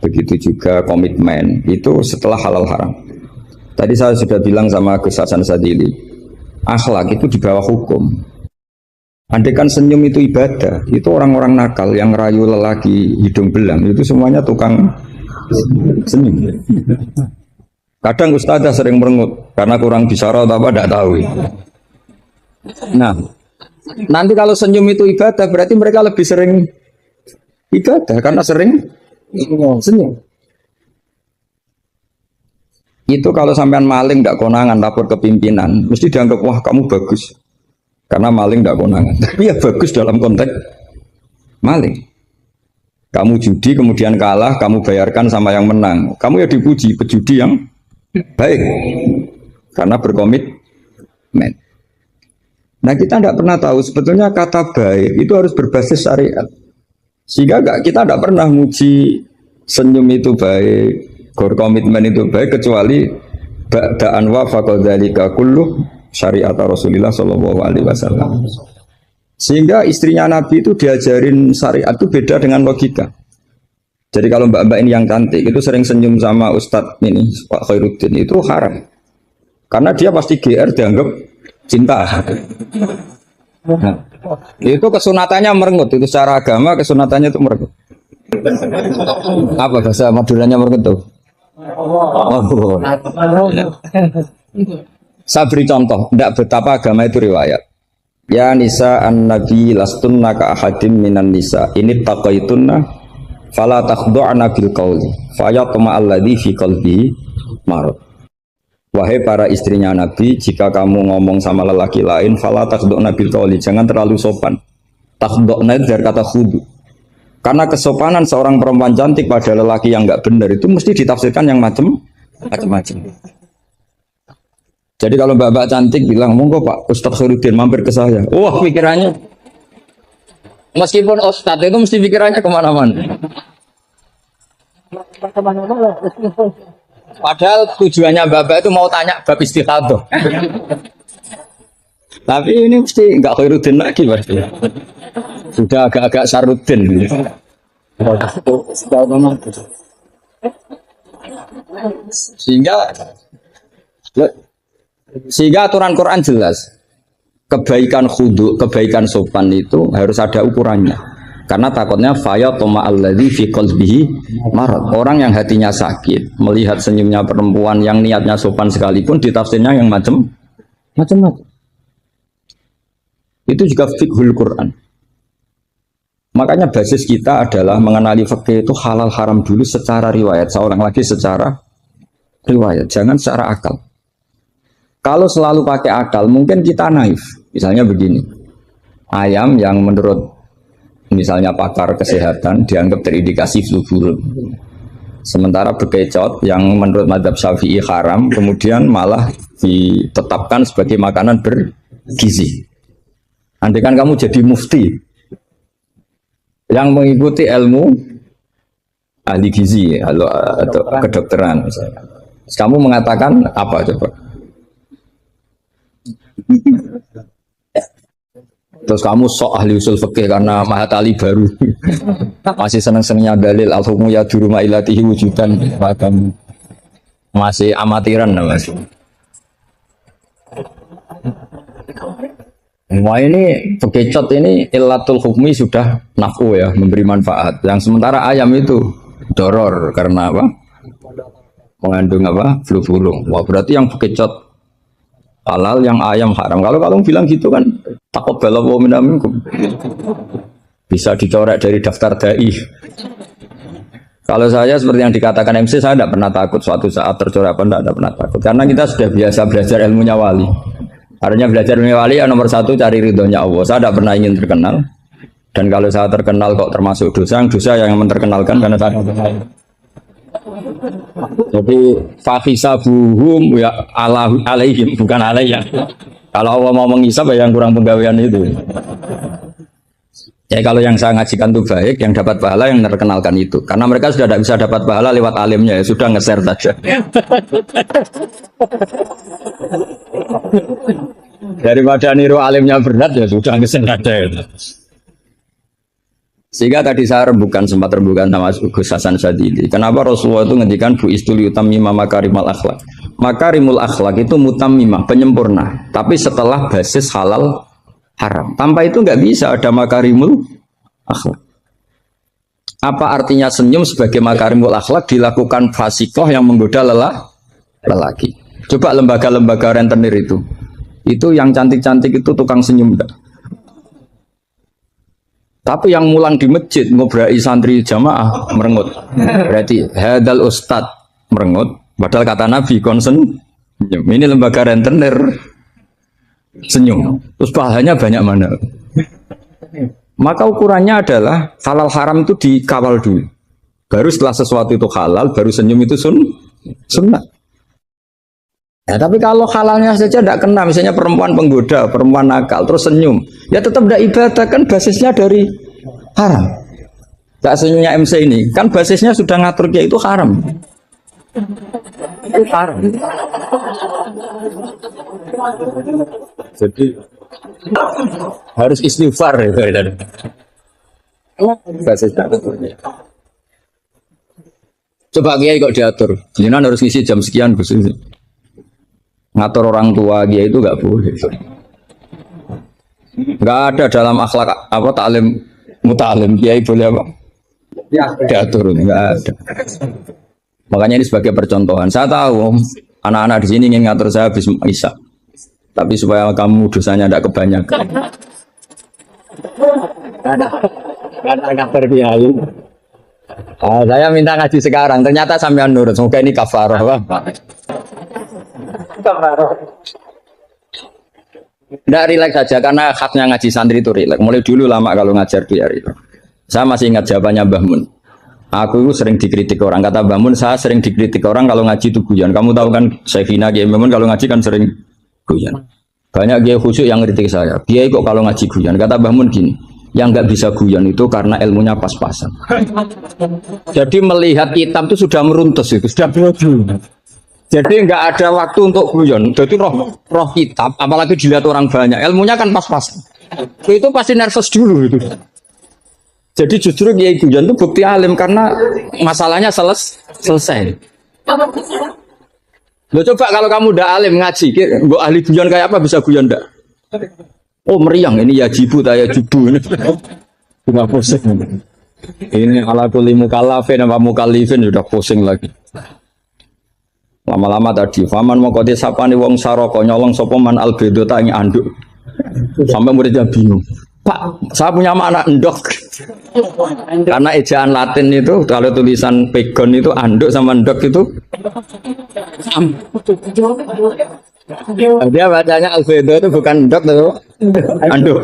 begitu juga komitmen. Itu setelah halal haram. Tadi saya sudah bilang sama Gus Hasan Sadili, akhlak itu di bawah hukum. Andai kan senyum itu ibadah, itu orang-orang nakal yang rayu lelaki hidung belang, itu semuanya tukang senyum. Kadang ustazah sering merengut karena kurang bisyarah atau apa tidak tahu. Nah, nanti kalau senyum itu ibadah berarti mereka lebih sering ibadah karena sering senyum. Itu kalau sampean maling tidak konangan lapor ke pimpinan, mesti dianggap wah kamu bagus karena maling tidak konangan. Tapi ya bagus dalam konteks maling. Kamu judi kemudian kalah, kamu bayarkan sama yang menang. Kamu ya dipuji pejudi yang baik karena berkomitmen. Nah kita tidak pernah tahu sebetulnya kata baik itu harus berbasis syariat. Sehingga kita tidak pernah muji senyum itu baik, berkomitmen itu baik kecuali ba'da'an wa faqadzalika kullu syariat Rasulullah sallallahu alaihi wasallam. Sehingga istrinya Nabi itu diajarin syariat itu beda dengan logika. Jadi kalau mbak-mbak ini yang cantik itu sering senyum sama Ustadz ini Pak Khairuddin itu haram. Karena dia pasti GR dianggap cinta. Nah, itu kesunatannya merengut, itu secara agama kesunatannya itu merengut. Apa bahasa Maduranya merengut tuh? Oh. Saya beri contoh, tidak betapa agama itu riwayat. Ya nisa an-nabi lastunna ka ahadim minan nisa ini taqaitunna fala takhdu'na bil qawli fayatma alladhi fi qalbihi marad. Wahai para istrinya Nabi, jika kamu ngomong sama lelaki lain fala takhdu'na bil qawli, jangan terlalu sopan. Takhdu'na itu dari kata khudu. Karena kesopanan seorang perempuan cantik pada lelaki yang enggak benar itu mesti ditafsirkan yang macam-macam. Jadi kalau mbak-mbak cantik bilang, monggo Pak Ustadz Khairuddin mampir ke saya. Wah pikirannya, meskipun Ustadz itu mesti pikirannya kemana-mana. Padahal tujuannya mbak-mbak itu mau tanya bab istikhadah. Tapi ini mesti nggak Khairuddin lagi pasti. Sudah agak-agak Saruddin. Sehingga aturan Quran jelas, kebaikan khudu, kebaikan sopan itu harus ada ukurannya. Karena takutnya fayatma alladzi fi qalbihi marad. Orang yang hatinya sakit melihat senyumnya perempuan yang niatnya sopan sekalipun ditafsirnya yang macam-macam. Itu juga fiqhul Quran. Makanya basis kita adalah mengenali fikih itu halal haram dulu secara riwayat. Seorang lagi secara riwayat, jangan secara akal. Kalau selalu pakai akal, mungkin kita naif. Misalnya begini, ayam yang menurut misalnya pakar kesehatan dianggap terindikasi flu burung. Sementara bekecot yang menurut mazhab Syafi'i haram, kemudian malah ditetapkan sebagai makanan bergizi. Andai kan kamu jadi mufti yang mengikuti ilmu ahli gizi atau kedokteran misalnya. Kamu mengatakan apa coba? Terus kamu sok ahli usul fikih karena mahatali baru masih seneng-senengnya dalil al-hukmu ya duruma ilatihi wujudan masih amatiran masih. Wah ini bekecot ini ilatul hukmi sudah naf'u ya, memberi manfaat. Yang sementara ayam itu doror karena apa? Mengandung apa? Flu burung. Wah berarti yang bekecot halal, yang ayam haram. Kalau kamu bilang gitu kan taqabbalallahu minna minkum. Bisa dicoret dari daftar dai. Kalau saya seperti yang dikatakan MC, saya tidak pernah takut suatu saat tercoreh apa tidak pernah takut. Karena kita sudah biasa belajar ilmunya wali. Artinya belajar ilmunya wali yang nomor satu cari ridhonya Allah. Saya tidak pernah ingin terkenal. Dan kalau saya terkenal kok termasuk dosa yang menterkenalkan karena saya. Jadi fahisabuhum ya alaihim bukan alayya. Kalau Allah mau menghisab ya yang kurang penggawean itu. Ya kalau yang saya ngajikan itu baik, yang dapat pahala yang terkenalkan itu. Karena mereka sudah tidak bisa dapat pahala lewat alimnya, ya sudah nge-share saja. Daripada niru alimnya berat ya sudah nge-share saja. Ya. Sehingga tadi saya sempat rembukan sama Gus Hasan Sadili. Kenapa Rasulullah itu ngendikan bu istuli utammima makarimul akhlak. Makarimul akhlak itu mutammimah, penyempurna. Tapi setelah basis halal haram. Tanpa itu nggak bisa ada makarimul akhlak. Apa artinya senyum sebagai makarimul akhlak dilakukan fasikoh yang menggoda lelaki. Coba lembaga-lembaga rentenir itu yang cantik-cantik itu tukang senyum enggak? Tapi yang mulang di masjid ngobrai santri jamaah merengut. Berarti hadal ustad merengut. Padahal kata Nabi konsen. Ini lembaga rentenir senyum. Terus pahalanya banyak mana? Maka ukurannya adalah halal haram itu dikawal dulu. Baru setelah sesuatu itu halal, baru senyum itu sunnah. Ya, tapi kalau halalnya saja tidak kena, misalnya perempuan penggoda, perempuan nakal, terus senyum, ya tetap tidak ibadah, kan basisnya dari haram. Gak senyumnya MC ini, kan basisnya sudah ngatur dia itu haram. Itu haram. Jadi harus istighfar itu. Basisnya ngaturnya. Coba kiai kok diatur, jangan harus ngisi jam sekian Gus. Ngatur orang tua dia itu nggak boleh. Nggak ada dalam akhlak apa taklim mutalim kiai boleh apa? Diatur nggak ada. Makanya ini sebagai percontohan. Saya tahu anak-anak di sini ingin ngatur saya habis isya, tapi supaya kamu dosanya tidak kebanyakan. Karena ngatur kiai. Saya minta ngaji sekarang. Ternyata sampean nurut. Semoga ini kafarah. Tidak rileks saja karena khasnya ngaji santri itu rileks. Mulai dulu lama kalau ngajar dia itu. Saya masih ingat jawabannya Mbah Mun. Aku itu sering dikritik orang. Kata Mbah Mun, saya sering dikritik orang kalau ngaji itu guyon. Kamu tahu kan Syekhina Kiai Mbah Mun kalau ngaji kan sering guyon. Banyak kiai khusyuk yang kritik saya. Kiai kok kalau ngaji guyon. Kata Mbah Mun gini, yang nggak bisa guyon itu karena ilmunya pas-pasan. Jadi melihat kitab itu sudah meruntus itu, sudah berubah. Jadi nggak ada waktu untuk guyon. Jadi roh kitab, apalagi dilihat orang banyak, ilmunya kan pas-pas. Itu pasti nervous dulu itu. Jadi justru kiai guyon itu bukti alim karena masalahnya selesai. Lo coba kalau kamu udah alim ngaji, mbok ahli guyon kayak apa bisa guyon ndak? Oh meriang ini ya jibu taya jubu ini. Cuma pusing. Ini ala kulli mukallafin apa mukallifin sudah pusing lagi. Lama-lama tadi, faman mau kote sapane wong saroko nyolong sapa man albedo tak ing anduk. Sampai muridnya bingung. Pak, saya punya anak endok. Karena ejaan Latin itu kalau tulisan pegon itu anduk sama endok itu dia bacanya albedo itu bukan endok itu anduk.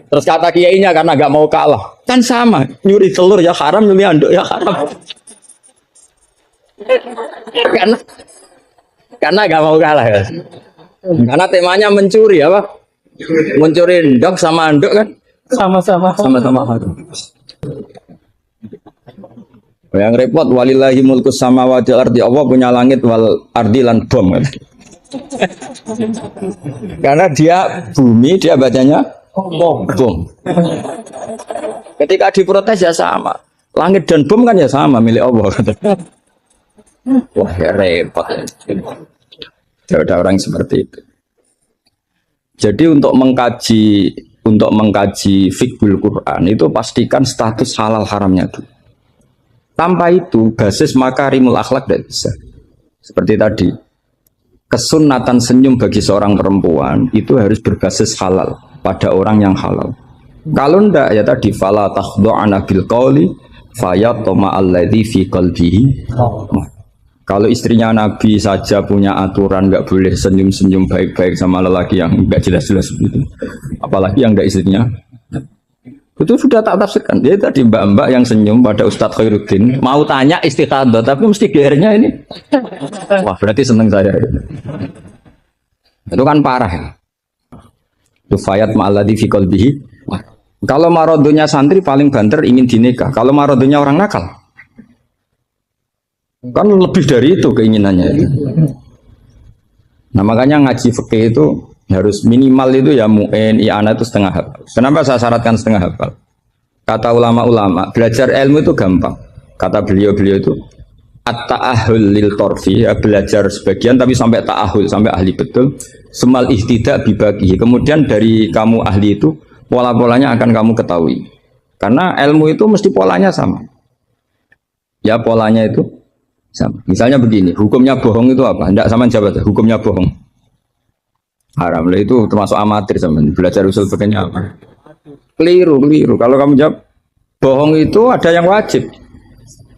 Terus kata kiainya karena nggak mau kalah, kan sama nyuri telur ya haram, nyuri anduk ya haram. Karena gak mau kalah ya. Karena temanya mencuri apa? Mencuri endok sama anduk kan? Sama-sama haram. Yang repot walillahi mulkus samawati wal ardi, Allah punya langit wal ardi lan bom kan? Karena dia bumi, dia bacanya bom. Ketika diprotes ya sama. Langit dan bom kan ya sama milik Allah. Wah ya repot. Ada orang seperti itu. Jadi untuk mengkaji fikul Quran itu pastikan status halal haramnya dulu. Tanpa itu basis makarimul akhlak tidak bisa. Seperti tadi, kesunatan senyum bagi seorang perempuan itu harus berbasis halal pada orang yang halal. Kalau ndak ya tadi fala takhdu'ana bil qauli fayatma alladzi fi qalbihi. Kalau istrinya Nabi saja punya aturan nggak boleh senyum-senyum baik-baik sama lelaki yang nggak jelas-jelas begitu, apalagi yang nggak istrinya. Itu sudah tak tafsirkan. Dia tadi mbak-mbak yang senyum pada Ustadz Khairuddin mau tanya istikhadah, tapi mesti GR-nya ini. Wah, berarti seneng saya. Itu kan parah ya. Itu fayat ma'alladhi fi qalbihi. Kalau marodonya santri paling banter ingin dinikah. Kalau marodonya orang nakal, kan lebih dari itu keinginannya itu. Nah makanya ngaji fikih itu harus minimal itu ya mu'in, i'ana itu setengah hafal. Kenapa saya syaratkan setengah hafal? Kata ulama-ulama, belajar ilmu itu gampang. Kata beliau-beliau itu at-ta'ahul lil torfi, ya, belajar sebagian tapi sampai ta'ahul, sampai ahli betul. Semal ihtidak bibagi. Kemudian dari kamu ahli itu pola-polanya akan kamu ketahui. Karena ilmu itu mesti polanya sama. Ya polanya itu sama. Misalnya begini, hukumnya bohong itu apa? Tidak sama jawab, hukumnya bohong haram lah, itu termasuk amatir sama belajar usul fikihnya apa? Keliru. Kalau kamu jawab bohong itu ada yang wajib.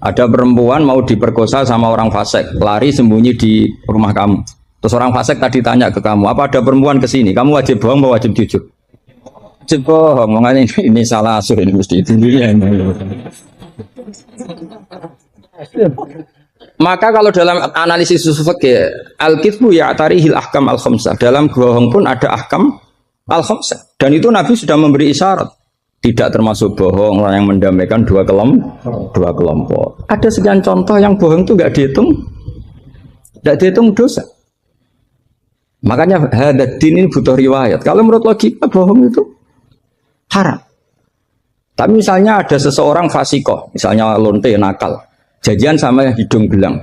Ada perempuan mau diperkosa sama orang fasik, lari sembunyi di rumah kamu. Terus orang fasik tadi tanya ke kamu, apa ada perempuan ke sini? Kamu wajib bohong atau wajib jujur? Wajib bohong. Makanya ini salah asur ini mesti itu. Maka kalau dalam analisis usul fikih, al-kitsbu ya'tarihil ahkam al-khamsah. Dalam bohong pun ada ahkam al-khamsah. Dan itu Nabi sudah memberi isyarat. Tidak termasuk bohong orang yang mendamaikan dua kelompok. Ada sekian contoh yang bohong itu tidak dihitung dosa. Makanya hadad-din ini butuh riwayat. Kalau menurut logika bohong itu haram. Tapi misalnya ada seseorang fasikoh, misalnya lonte nakal, janjian sama hidung belang,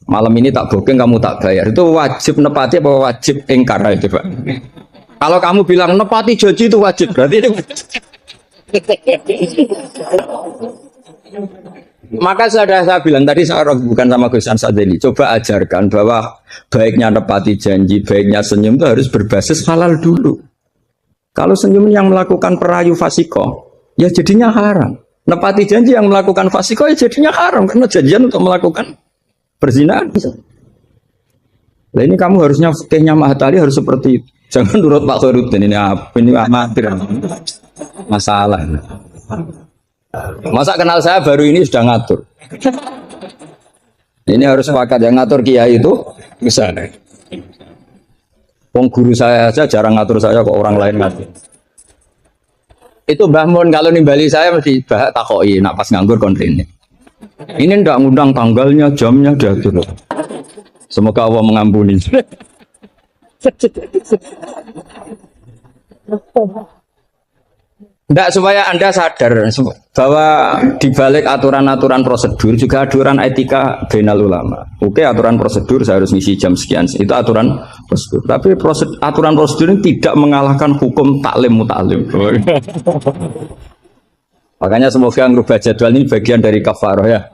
malam ini tak booking kamu tak bayar, itu wajib nepati apa wajib ingkar itu Pak? Kalau kamu bilang nepati janji itu wajib, berarti itu maka saya bilang tadi, saya bukan sama Gus Ansadzeli, coba ajarkan bahwa baiknya nepati janji, baiknya senyum itu harus berbasis halal dulu. Kalau senyum yang melakukan perayu fasikoh, ya jadinya haram. Nepati janji yang melakukan fasikoh ya jadinya haram, karena janjian untuk melakukan perzinahan. Nah ini kamu harusnya fikihnya Mahatali harus seperti itu. Jangan nurut Pak Khairuddin, ini apa? Ini amatir. Masalah. Masa kenal saya baru ini sudah ngatur. Ini harus sepakat yang ngatur kiai itu bisa. Wong guru saya aja jarang ngatur saya, kok orang lain ngatur. Itu Mbah Mun kalau nimbali saya mesti bahak takoi, nak pas nganggur kontrine. Ini ndak ngundang tanggalnya, jamnya diatur. Semoga Allah mengampuni. Ndak, supaya Anda sadar bahwa di balik aturan-aturan prosedur juga aturan etika bainal ulama. Oke, aturan prosedur saya harus ngisi jam sekian, itu aturan prosedur. Tapi aturan prosedur ini tidak mengalahkan hukum taklim mutaklim. Makanya semoga merubah jadwal ini bagian dari kafaroh ya.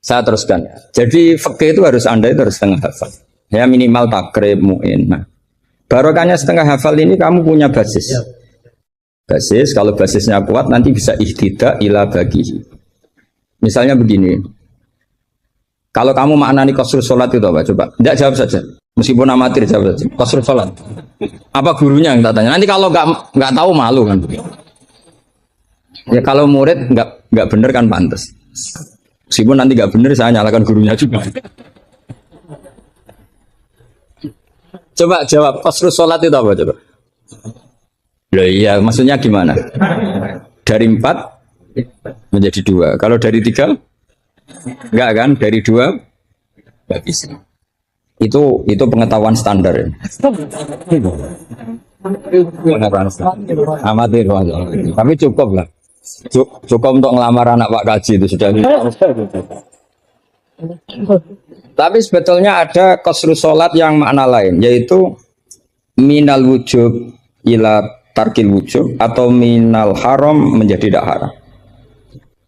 Saya teruskan. Jadi fikih itu harus Anda itu harus setengah hafal. Ya minimal takrib mu'in. Nah, barokahnya setengah hafal ini kamu punya basis. Basis, kalau basisnya kuat nanti bisa ihtidak ila bagi. Misalnya begini. Kalau kamu maknani qasrul sholat itu apa? Coba. Tidak jawab saja. Meskipun amatir jawab saja. Qasrul sholat. Apa gurunya yang tak tanya? Nanti kalau nggak tahu malu kan. Ya kalau murid nggak bener kan pantas. Meskipun nanti nggak bener saya nyalakan gurunya juga. Coba jawab, qasrul sholat itu apa coba? Loh iya, maksudnya gimana? Dari 4 menjadi 2. Kalau dari 3? Enggak kan? Dari 2? Enggak bisa. Itu pengetahuan standar ya. Amatir. Tapi cukup lah. Cukup untuk ngelamar anak Pak Kaji itu sudah. Tapi sebetulnya ada qasrul sholat yang makna lain, yaitu minal wujub ila tarkil wujub, atau minal haram menjadi tidak haram,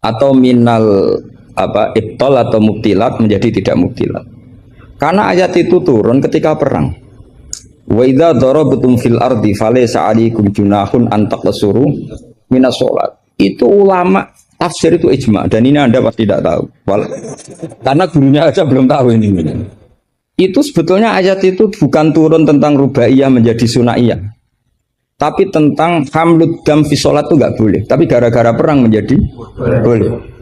atau minal ibtal atau mubtilat menjadi tidak mubtilat. Karena ayat itu turun ketika perang. Wa idza darabtum fil ardi falaysa 'alaikum junahun an taqsuru minas sholat. Itu ulama tafsir itu ijma, dan ini Anda pasti tidak tahu. Karena gurunya aja belum tahu ini. Itu sebetulnya ayat itu bukan turun tentang rubaiyah menjadi sunaiyah, tapi tentang hamlud dam fi sholat itu nggak boleh. Tapi gara-gara perang menjadi boleh.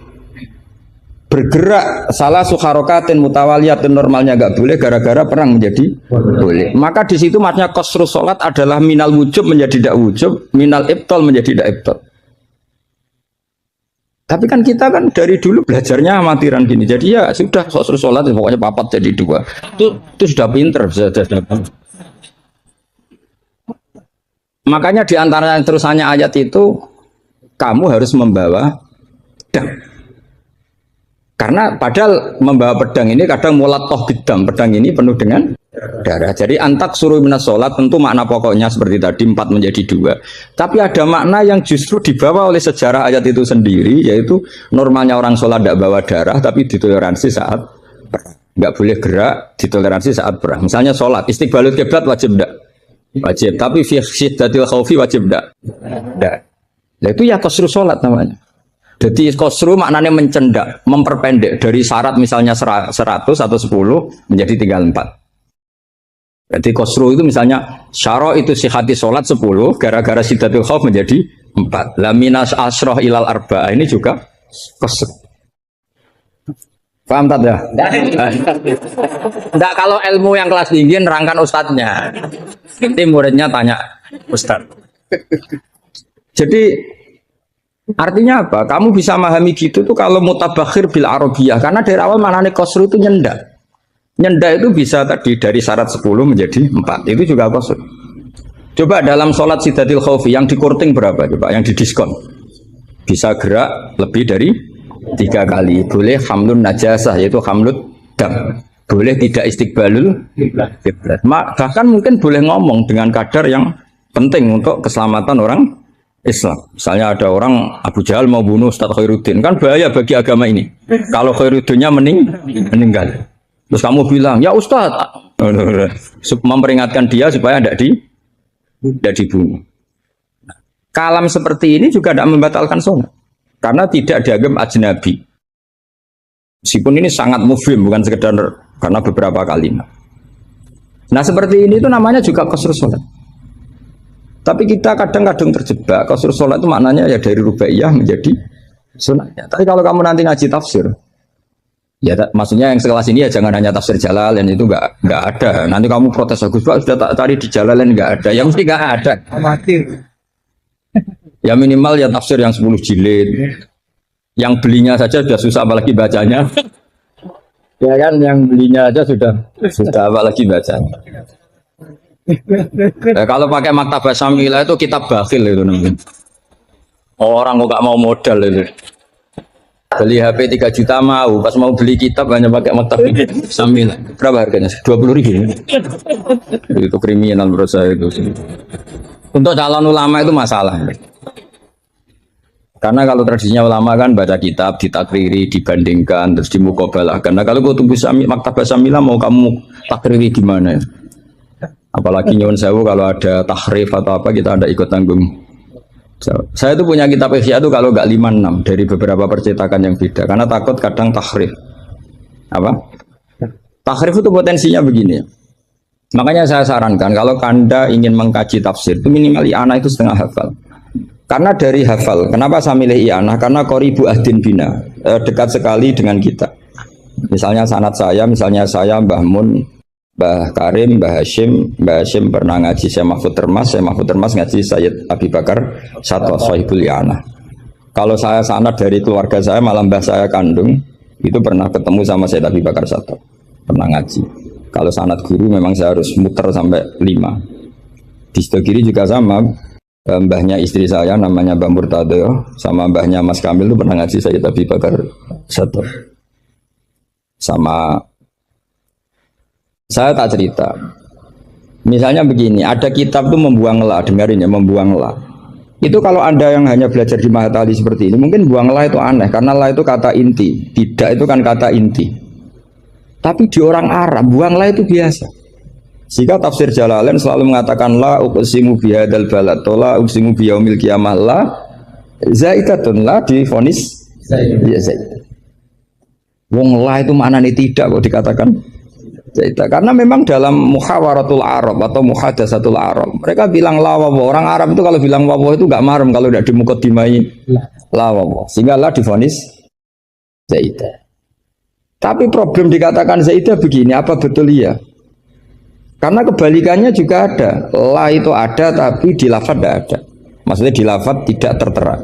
Bergerak salah sukharokatin mutawaliyatin normalnya nggak boleh, gara-gara perang menjadi boleh. Maka di situ maknanya qasrus sholat adalah minal wujub menjadi tidak wujub, minal ibtal menjadi tidak ibtal. Tapi kan kita kan dari dulu belajarnya amatiran gini, jadi ya sudah qasrus sholat pokoknya papat jadi dua. Itu sudah pinter, sudah. Makanya di antara yang terusannya ayat itu kamu harus membawa pedang. Karena padahal membawa pedang ini kadang mulat toh bidam, pedang ini penuh dengan darah. Jadi antak suruh minas sholat tentu makna pokoknya seperti tadi 4 menjadi 2. Tapi ada makna yang justru dibawa oleh sejarah ayat itu sendiri, yaitu normalnya orang sholat tidak bawa darah tapi ditoleransi saat perang. Nggak boleh gerak, ditoleransi saat perang. Misalnya sholat, istiqbalul kiblat wajib tidak? Wajib. Tapi fi syiddatil khaufi wajib tidak? Tidak. Nah, itu ya qasru sholat namanya. Jadi qasru maknanya mencendak, memperpendek dari syarat misalnya 100 atau 10 menjadi tinggal 4. Jadi qasru itu misalnya syara itu sihati sholat 10, gara-gara syiddatul khauf menjadi 4. La minas asroh ilal arba'ah ini juga qasru. Paham tak ya? Enggak, kalau ilmu yang kelas tinggi nerangkan ustadznya. Nanti muridnya tanya ustadz. Jadi artinya apa? Kamu bisa memahami gitu tuh kalau mutabakhir bil arabiyah, karena dari awal maknanya qasru itu nyendak. Nyendak itu bisa tadi dari syarat 10 menjadi 4. Itu juga qasru. Coba dalam sholat syiddatil khaufi yang dikurting berapa coba? Yang didiskon. Bisa gerak lebih dari 3 kali. Boleh hamlun najasah, yaitu hamlut dam. Boleh tidak istiqbalul kiblat. Bahkan mungkin boleh ngomong dengan kadar yang penting untuk keselamatan orang Islam. Misalnya ada orang Abu Jahal mau bunuh Ustaz Khairuddin, kan bahaya bagi agama ini. Kalau Khairuddinnya meninggal, terus kamu bilang, ya Ustaz, memperingatkan dia supaya tidak dibunuh. Kalam seperti ini juga tidak membatalkan sholat, karena tidak dianggap ajnabi. Meskipun ini sangat mufhim, bukan sekedar karena beberapa kalimat. Nah seperti ini itu namanya juga qasr sholat. Tapi kita kadang-kadang terjebak, qasr sholat itu maknanya ya dari rubaiyah menjadi sunatnya. Tapi kalau kamu nanti ngaji tafsir, ya maksudnya yang sekelas ini ya jangan hanya tafsir Jalalain, itu nggak ada. Nanti kamu protes, Gus Pak sudah tak cari di Jalalain nggak ada, ya mesti nggak ada. Ya minimal ya tafsir yang 10 jilid, yang belinya saja sudah susah apalagi bacanya. Ya kan, yang belinya aja sudah apalagi bacanya. Nah, kalau pakai Maktabah Syamilah itu kitab bakhil itu namanya. Orang kok gak mau modal itu. Beli HP 3 juta mau, pas mau beli kitab hanya pakai Maktabah Syamilah. Berapa harganya? 20.000. Itu kriminal menurut saya itu. Untuk calon ulama itu masalah. Karena kalau tradisinya ulama kan baca kitab, ditakriri, dibandingkan, terus dimuqabalah. Karena kalau kutub Maktabah Syamilah mau kamu takriri gimana ya? Apalagi nyuwun sewu kalau ada tahrif atau apa kita ada ikut tanggung. Saya itu punya kitab Ihya itu kalau nggak 5-6 dari beberapa percetakan yang beda, karena takut kadang tahrif. Apa? Tahrif itu potensinya begini. Makanya saya sarankan kalau Anda ingin mengkaji tafsir itu minimal i'anah itu setengah hafal. Karena dari hafal, kenapa saya milih i'anah? Karena qoribu ahdin bina, dekat sekali dengan kita. Misalnya sanad saya, misalnya saya Mbah Mun, Mbah Karim, Mbah Hashim pernah ngaji Syekh Mahfud Termas ngaji Sayyid Abi Bakar Sato Sohibul I'anah. Kalau saya sanad dari keluarga saya, malah mbah saya kandung itu pernah ketemu sama Sayyid Abi Bakar Sato, pernah ngaji. Kalau sanad guru memang saya harus muter sampai 5. Di sebelah kiri juga sama, mbahnya istri saya namanya Mbah Murtado, sama mbahnya Mas Kamil itu pernah ngaji Sayyid Abi Bakar Sato. Sama saya tak cerita. Misalnya begini, ada kitab tuh membuang la, dengarin ya, membuang la. Itu kalau Anda yang hanya belajar di Mahatali seperti ini, mungkin buang la itu aneh, karena la itu kata inti, tidak itu kan kata inti. Tapi di orang Arab, buang la itu biasa. Jika tafsir Jalalain selalu mengatakan la uqsimu bihadzal balad, la uqsimu biyaumil qiyamah, la Zaidatun la divonis ya Zaidah. Wong la itu maknanya tidak kok dikatakan Zaidah. Karena memang dalam muhawaratul Arab atau muhadatsatul Arab mereka bilang la wawa. Orang Arab itu kalau bilang wawa itu enggak marem kalau tidak dimukadimai la wawa. Sehingga la divonis Zaidah. Tapi problem dikatakan Zaidah begini, apa betul iya? Karena kebalikannya juga ada. La itu ada tapi di lafaz tidak ada. Maksudnya di lafaz tidak tertera.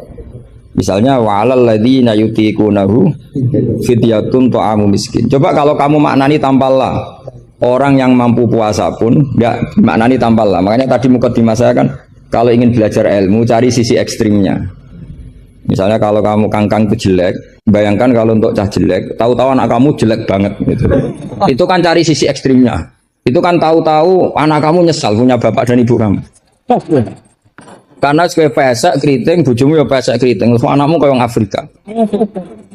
Misalnya wa'alal ladzina yutiqunahu fidyatun ta'amu miskin. Coba kalau kamu maknani tanpa la, orang yang mampu puasa pun enggak maknani tanpa la. Makanya tadi mukadimah saya kan kalau ingin belajar ilmu cari sisi ekstrimnya. Misalnya kalau kamu kangkang itu jelek, bayangkan kalau untuk cah jelek, tahu-tahu anak kamu jelek banget gitu. Itu kan cari sisi ekstrimnya. Itu kan tahu-tahu anak kamu nyesal punya bapak dan ibu kamu. Karena sebagai pesek keriting, bojomu ya pesek keriting, terus anakmu kayak orang Afrika.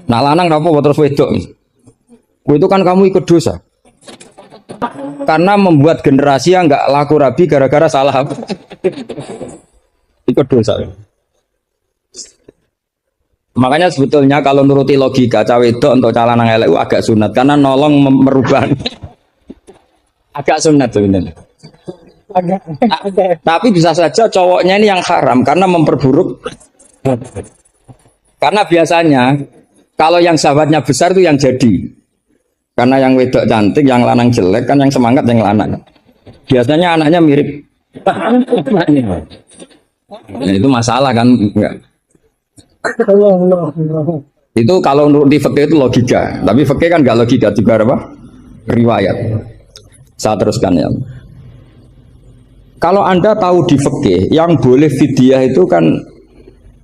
Nah lanang apa terus wedok. Itu kan kamu ikut dosa. Karena membuat generasi yang nggak laku rabi gara-gara salah apa? Ikut dosa. Makanya sebetulnya kalau nuruti logika cawe itu untuk calon yang elek agak sunat karena nolong merubah. Agak sunat sebenarnya. Tapi bisa saja cowoknya ini yang haram karena memperburuk. Karena biasanya kalau yang sahabatnya besar itu yang jadi. Karena yang wedok cantik, yang lanang jelek kan yang semangat yang lanang. Biasanya anaknya mirip. Nah, itu masalah kan enggak. Itu kalau di fikih itu logika, tapi fikih kan enggak logika juga apa? Riwayat. Saya teruskan ya. Kalau Anda tahu di fikih yang boleh fidyah itu kan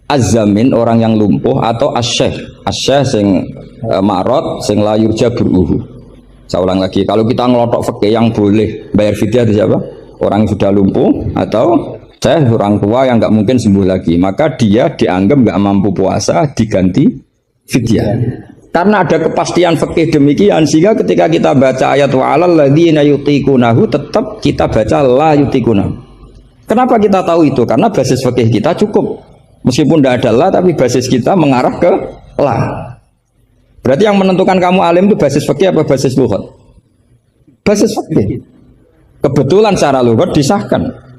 az-zamin orang yang lumpuh atau as-syekh. As-syekh sing ma'rad sing la yurja bur'uhu. Saya ulang lagi, kalau kita ngelotok fikih yang boleh bayar fidyah itu siapa? Orang yang sudah lumpuh atau orang tua yang nggak mungkin sembuh lagi, maka dia dianggap nggak mampu puasa diganti fidyah. Karena ada kepastian fikih demikian sehingga ketika kita baca ayat wa'alal ladzina yutiqunahu tetap kita baca la yutiqunahu. Kenapa kita tahu itu? Karena basis fikih kita cukup. Meskipun tidak ada la tapi basis kita mengarah ke la. Berarti yang menentukan kamu alim itu basis fikih apa basis lughat? Basis fikih. Kebetulan secara lughat disahkan.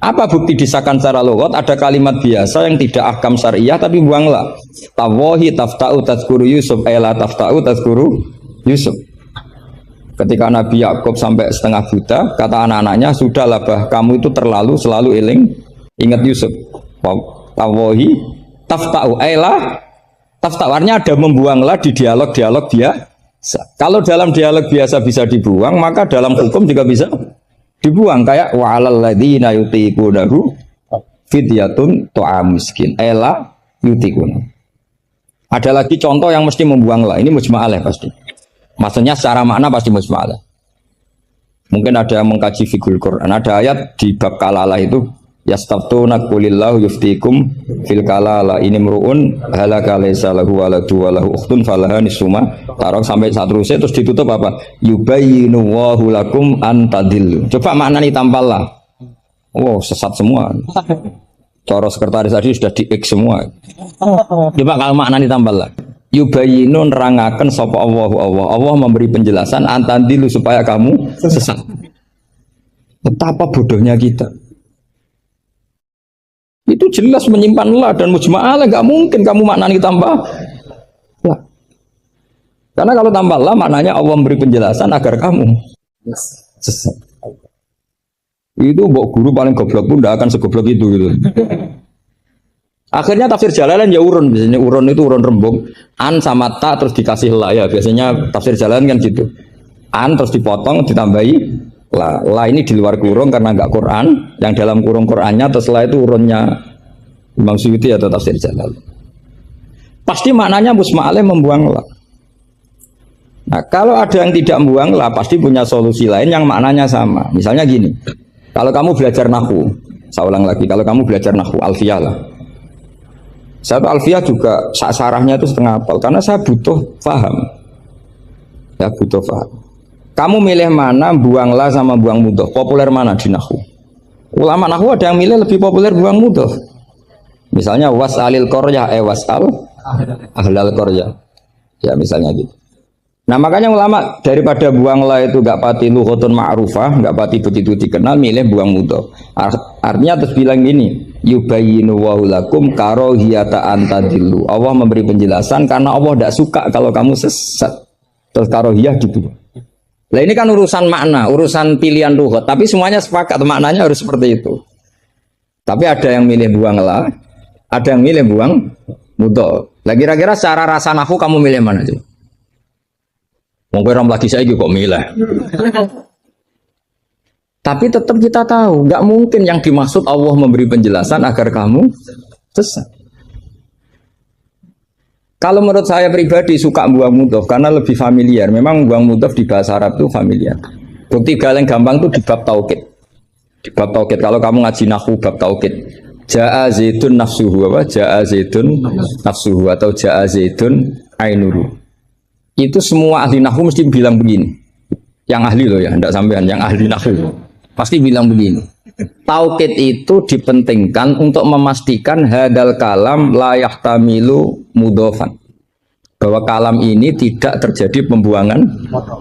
Apa bukti disahkan secara lughat? Ada kalimat biasa yang tidak ahkam syariah tapi buanglah. Tawahi tafta'u tazkuru Yusuf la tafta'u tazkuru Yusuf. Ketika Nabi Yakub sampai setengah buta, kata anak-anaknya, sudahlah bah, kamu itu terlalu selalu ingat Yusuf. Tawahi tafta'u la tafta'u, artinya ada membuanglah di dialog-dialog biasa. Kalau dalam dialog biasa bisa dibuang, maka dalam hukum juga bisa dibuang kayak wa'alal ladzina yutiqunahu fidyatun ta'am miskin ela yutiqun. Ada lagi contoh yang mesti membuang lah. Ini mujma'alah pasti. Maksudnya secara makna pasti mujma'alah. Mungkin ada yang mengkaji fikul Quran. Ada ayat di bab kalalah itu yastaftuna qulillahu yuftikum fil kalala ini mruun halaka laysa lahu waladu wa lahu ukhtun falaha nisuma tarok sampai seterusnya terus ditutup apa yubayyinu wallahu lakum antadillu. Coba maknani tampallah. Oh sesat semua. Cara sekretaris tadi sudah di X semua. Coba kalau maknani tampallah. Yubayyinu nerangaken sapa Allah memberi penjelasan antadillu supaya kamu sesat. Betapa bodohnya kita. Itu jelas menyimpan la dan mujma'alah, nggak mungkin kamu maknani tambah la. Karena kalau tambah la maknanya Allah memberi penjelasan agar kamu sesat. Itu mbok guru paling goblok pun tidak akan segoblok itu gitu. Akhirnya tafsir Jalalain ya urun, biasanya urun itu urun rembuk an sama ta terus dikasih la ya, biasanya tafsir Jalalain kan gitu. An terus dipotong ditambahi la ini di luar kurung karena enggak Quran, yang dalam kurung Qurannya terus la itu urunnya Imam Suyuti atau tafsir Jalal. Pasti maknanya musma'aleh membuang la. Nah kalau ada yang tidak membuang la pasti punya solusi lain yang maknanya sama. Misalnya gini, kalau kamu belajar nahwu, saya ulang lagi, kalau kamu belajar nahwu alfiyah lah. Saya alfiyah juga sarahnya itu setengah hafal karena saya butuh paham. Ya butuh paham. Kamu milih mana buang la sama buang mudhof? Populer mana di nahwu? Ulama nahwu ada yang milih lebih populer buang mudhof. Misalnya was'alil qaryah was'al ahlal qaryah. Ya misalnya gitu. Nah makanya ulama daripada buang la itu gak pati lughotun ma'rufah, gak pati begitu dikenal, milih buang mudhof. Artinya terus bilang gini, yubayyinu wa lakum karohiyata antadillu. Allah memberi penjelasan karena Allah tidak suka kalau kamu sesat. Terus karohiyah dibuang. Nah ini kan urusan makna, urusan pilihan lughot, tapi semuanya sepakat maknanya harus seperti itu. Tapi ada yang milih buang la, ada yang milih buang mudhof. Lah kira-kira secara rasa nahwu kamu milih mana sih? Mungkin lagi saya kok milih. Tapi tetap kita tahu, nggak mungkin yang dimaksud Allah memberi penjelasan agar kamu sesat. Kalau menurut saya pribadi suka buang mudhof karena lebih familiar. Memang buang mudhof di bahasa Arab itu familiar. Bukti paling gampang itu di bab taukid. Di bab taukid kalau kamu ngaji nahwu bab taukid. Ja'a zaitun nafsuhu apa? Ja'a zaitun nafsuhu atau ja'a zaitun ainuru. Itu semua ahli nahwu mesti bilang begini. Yang ahli loh ya, enggak sampean, yang ahli nahwu pasti bilang begini. Taukid itu dipentingkan untuk memastikan hadal kalam la yahtamilu mudhofan. Bahwa kalam ini tidak terjadi pembuangan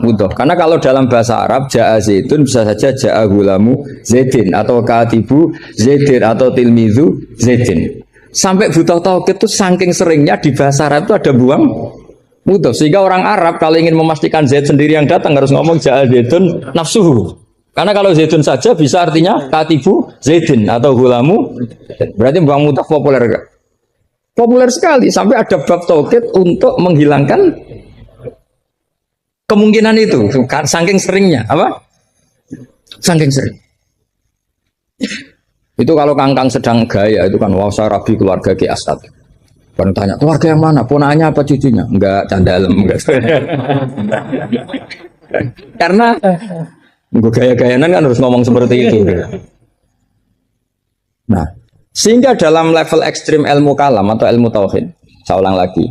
mudhof. Karena kalau dalam bahasa Arab ja'a zaitun bisa saja ja'a gulamu zaidin atau katibu zaidin atau tilmizu zaidin. Sampai butuh taukid itu saking seringnya di bahasa Arab itu ada buang mudhof, sehingga orang Arab kalau ingin memastikan Zaid sendiri yang datang harus ngomong ja'a Zaidun nafsuhu. Karena kalau Zaidun saja bisa artinya katibu Zaidin atau gulamu. Berarti buang mudhof populer gak? Populer sekali sampai ada bab taukid untuk menghilangkan kemungkinan itu. Saking seringnya apa? Saking sering. Itu kalau kangkang sedang gaya itu kan wah saya rabi keluarga Ki Asad. Baru tanya, keluarga yang mana? Ponaknya apa cucunya? Enggak, candalem. Enggak. Karena gaya-gayanan kan harus ngomong seperti itu. Nah, sehingga dalam level ekstrim ilmu kalam atau ilmu tauhid, saya ulang lagi,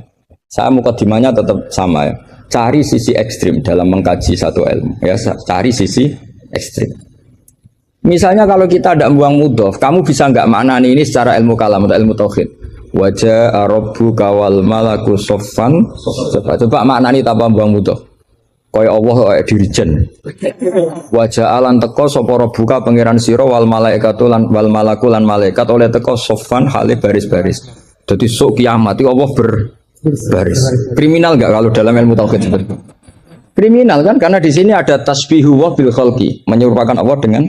saya mukadimahnya tetap sama ya. Cari sisi ekstrim dalam mengkaji satu ilmu. Ya, cari sisi ekstrim. Misalnya kalau kita tidak buang mudhof, kamu bisa nggak maknani ini secara ilmu kalam atau ilmu tauhid? Wajah rabbuka wal malaku soffan. Coba maknani tanpa buang mudhof. Kaya Allah kaya dirijen. Wajah alan teko sapa rabbuka pangeran sira wal malaikatu lan wal malaku lan malaikat oleh teko soffan hale baris-baris. Jadi sok kiamat itu Allah berbaris. Kriminal enggak kalau dalam ilmu tauhid seperti itu? Kriminal kan karena di sini ada tasbihu wa bil khalqi, menyerupakan Allah dengan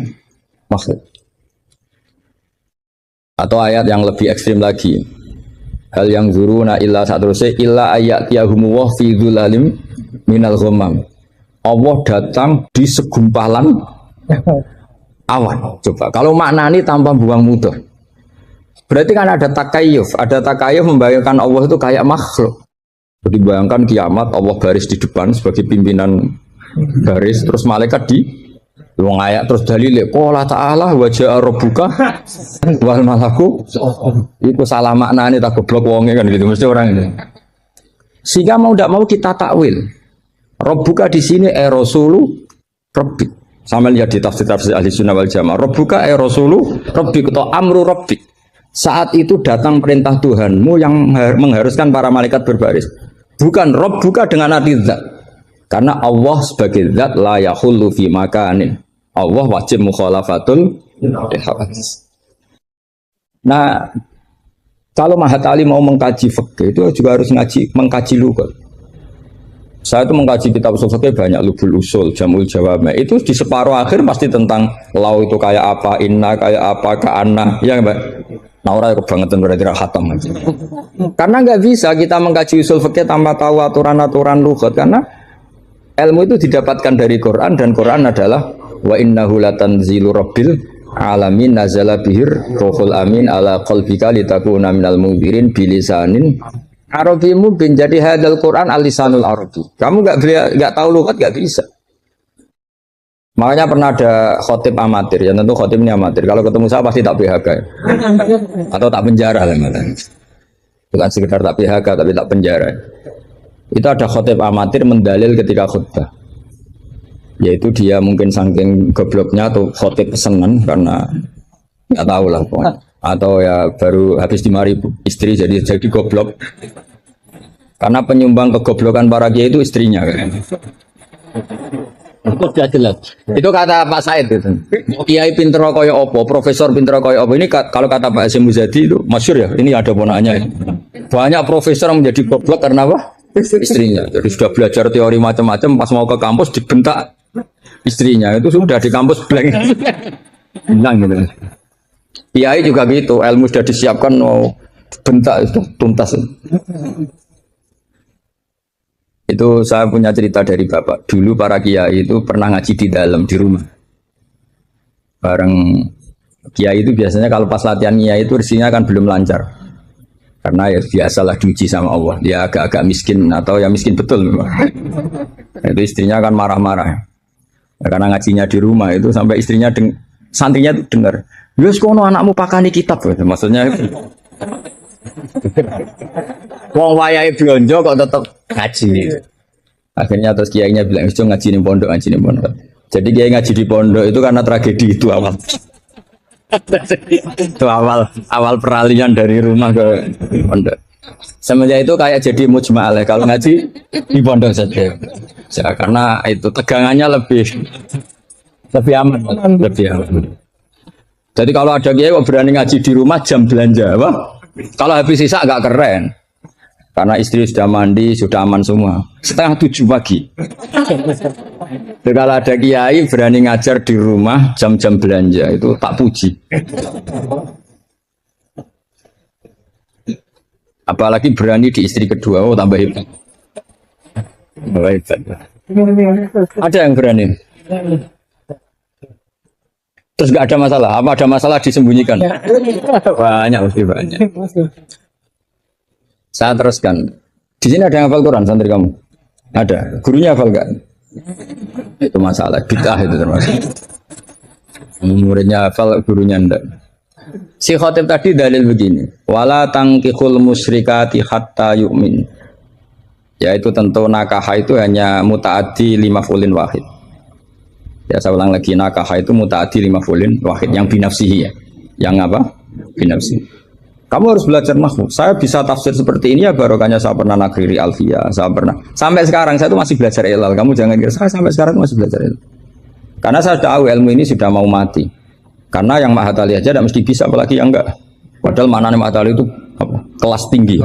makhluk. Atau ayat yang lebih ekstrim lagi. Hal yang zuruna illa satruse illa ayatiyahumu wa fi dzulalim minal ghamam. Allah datang di segumpalan awan. Coba kalau maknani tanpa buang mudhof. Berarti kan ada takayuf membayangkan Allah itu kayak makhluk. Jadi bayangkan kiamat Allah baris di depan sebagai pimpinan baris, terus malaikat di wong ayat terus dalile qala ta'ala wa ja'a rabbuka wal malaku itu salah maknane tak goblok wonge kan gitu mesti orang ini. Sehingga mau tidak mau kita takwil. Rabbuka di sini rasulu rabbi. Sama lihat di tafsir ahli sunnah wal jamaah. Rabbuka rasulu rabbi atau amru rabbi. Saat itu datang perintah Tuhanmu yang mengharuskan para malaikat berbaris. Bukan Rabbuka dengan arti zat. Karena Allah sebagai zat la yahullu fi makanin. Allah wajib mukhalafatul hawadits. Nah, kalau Mahat Ali mau mengkaji fikih itu juga harus mengkaji lughat. Saya itu mengkaji kitab usul fikih banyak, Lubul Usul, Jamul Jawami. Itu di separuh akhir pasti tentang lau itu kayak apa, inna kayak apa, ka'anna, ya Mbak. Nah, orang kebangetan berarti khatam aja. Karena nggak bisa kita mengkaji usul fikih tanpa tahu aturan-aturan lughat, karena ilmu itu didapatkan dari Quran dan Quran adalah wa innahu latanzilu rabbil alamin nazala bihir ruhul amin ala qalbika litakuna minal munzirin bilisanin arabi mubin. Jadi hadal Quran al-lisanul arabi. Kamu enggak tahu lughat enggak bisa. Makanya pernah ada khotib amatir, yang tentu khotib ini amatir. Kalau ketemu saya pasti tak PHK ya. Atau tak penjara lah. Bukan sekedar tak PHK tapi tak penjara. Itu ada khotib amatir mendalil ketika khutbah. Yaitu dia mungkin saking gobloknya atau khotib pesengan karena nggak tahu lah pokoknya. atau ya baru habis dimari istri jadi goblok. Karena penyumbang kegoblokan para kiai itu istrinya kan. Itu sudah jelas. Itu kata Pak Said itu. Kiai pinter kaya apa, profesor pinter kaya apa. Ini kalau kata Pak Hasyim Muzadi itu masyhur ya. Ini ada ponaknya. Banyak profesor yang menjadi goblok karena apa? Istrinya. Jadi sudah belajar teori macam-macam, pas mau ke kampus dibentak istrinya. Itu sudah di kampus blank. Hilang gitu. Kiai juga gitu, ilmu sudah disiapkan mau bentak itu tuntas. Itu saya punya cerita dari bapak. Dulu para kiai itu pernah ngaji di dalam di rumah. Bareng kiai itu biasanya kalau pas latihan kiai itu rezekinya kan belum lancar. Karena ya biasalah diuji sama Allah. Dia agak-agak miskin atau ya miskin betul memang. Itu istrinya kan marah-marah. Ya, karena ngajinya di rumah itu sampai istrinya santrinya itu dengar. Yus kono anakmu pakani kitab. Maksudnya itu. Wong wayahe blonjo kok tetep ngaji. Akhirnya terus kiainya bilang, "Itu ngaji di pondok, ngaji di pondok." Jadi kiai ngaji di pondok itu karena tragedi itu awal. Itu awal peralihan dari rumah ke pondok. Semenjak itu kayak jadi mujma'ah kalau ngaji di pondok saja. Ya, karena itu tegangannya lebih aman, lebih aman. Jadi kalau ada kiai berani ngaji di rumah jam belanja, apa? Kalau habis sisa agak keren. Karena istri sudah mandi, sudah aman semua. 6:30 pagi. Jadi kalau ada kiai berani ngajar di rumah jam-jam belanja itu tak puji. Apalagi berani di istri kedua, oh tambah hebat. Tambah hebat. Ada yang berani. Terus nggak ada masalah. Apa ada masalah disembunyikan? Banyak, lebih banyak. Saya teruskan. Di sini ada yang hafal Quran santri kamu? Ada. Gurunya hafal nggak? Itu masalah. Bid'ah itu termasuk. Muridnya hafal, gurunya enggak. Si khotib tadi dalil begini. Wala tangkihul musyrikati hatta yu'min. Yaitu tentu nakah itu hanya muta'addi lima fulin wahid. Ya saya ulang lagi, nakah itu muta'addi lima fulin wahid. Yang binafsihi ya. Yang apa? Binafsihi. Kamu harus belajar nahwu. Saya bisa tafsir seperti ini ya barokahnya saya pernah nakriri alfiyah, saya pernah. Sampai sekarang saya itu masih belajar ilal. Kamu jangan kira saya sampai sekarang masih belajar ilal. Karena saya tahu ilmu ini sudah mau mati. Karena yang Mahatali aja tidak mesti bisa, apalagi yang enggak. Padahal maknanya Mahatali itu apa? Kelas tinggi.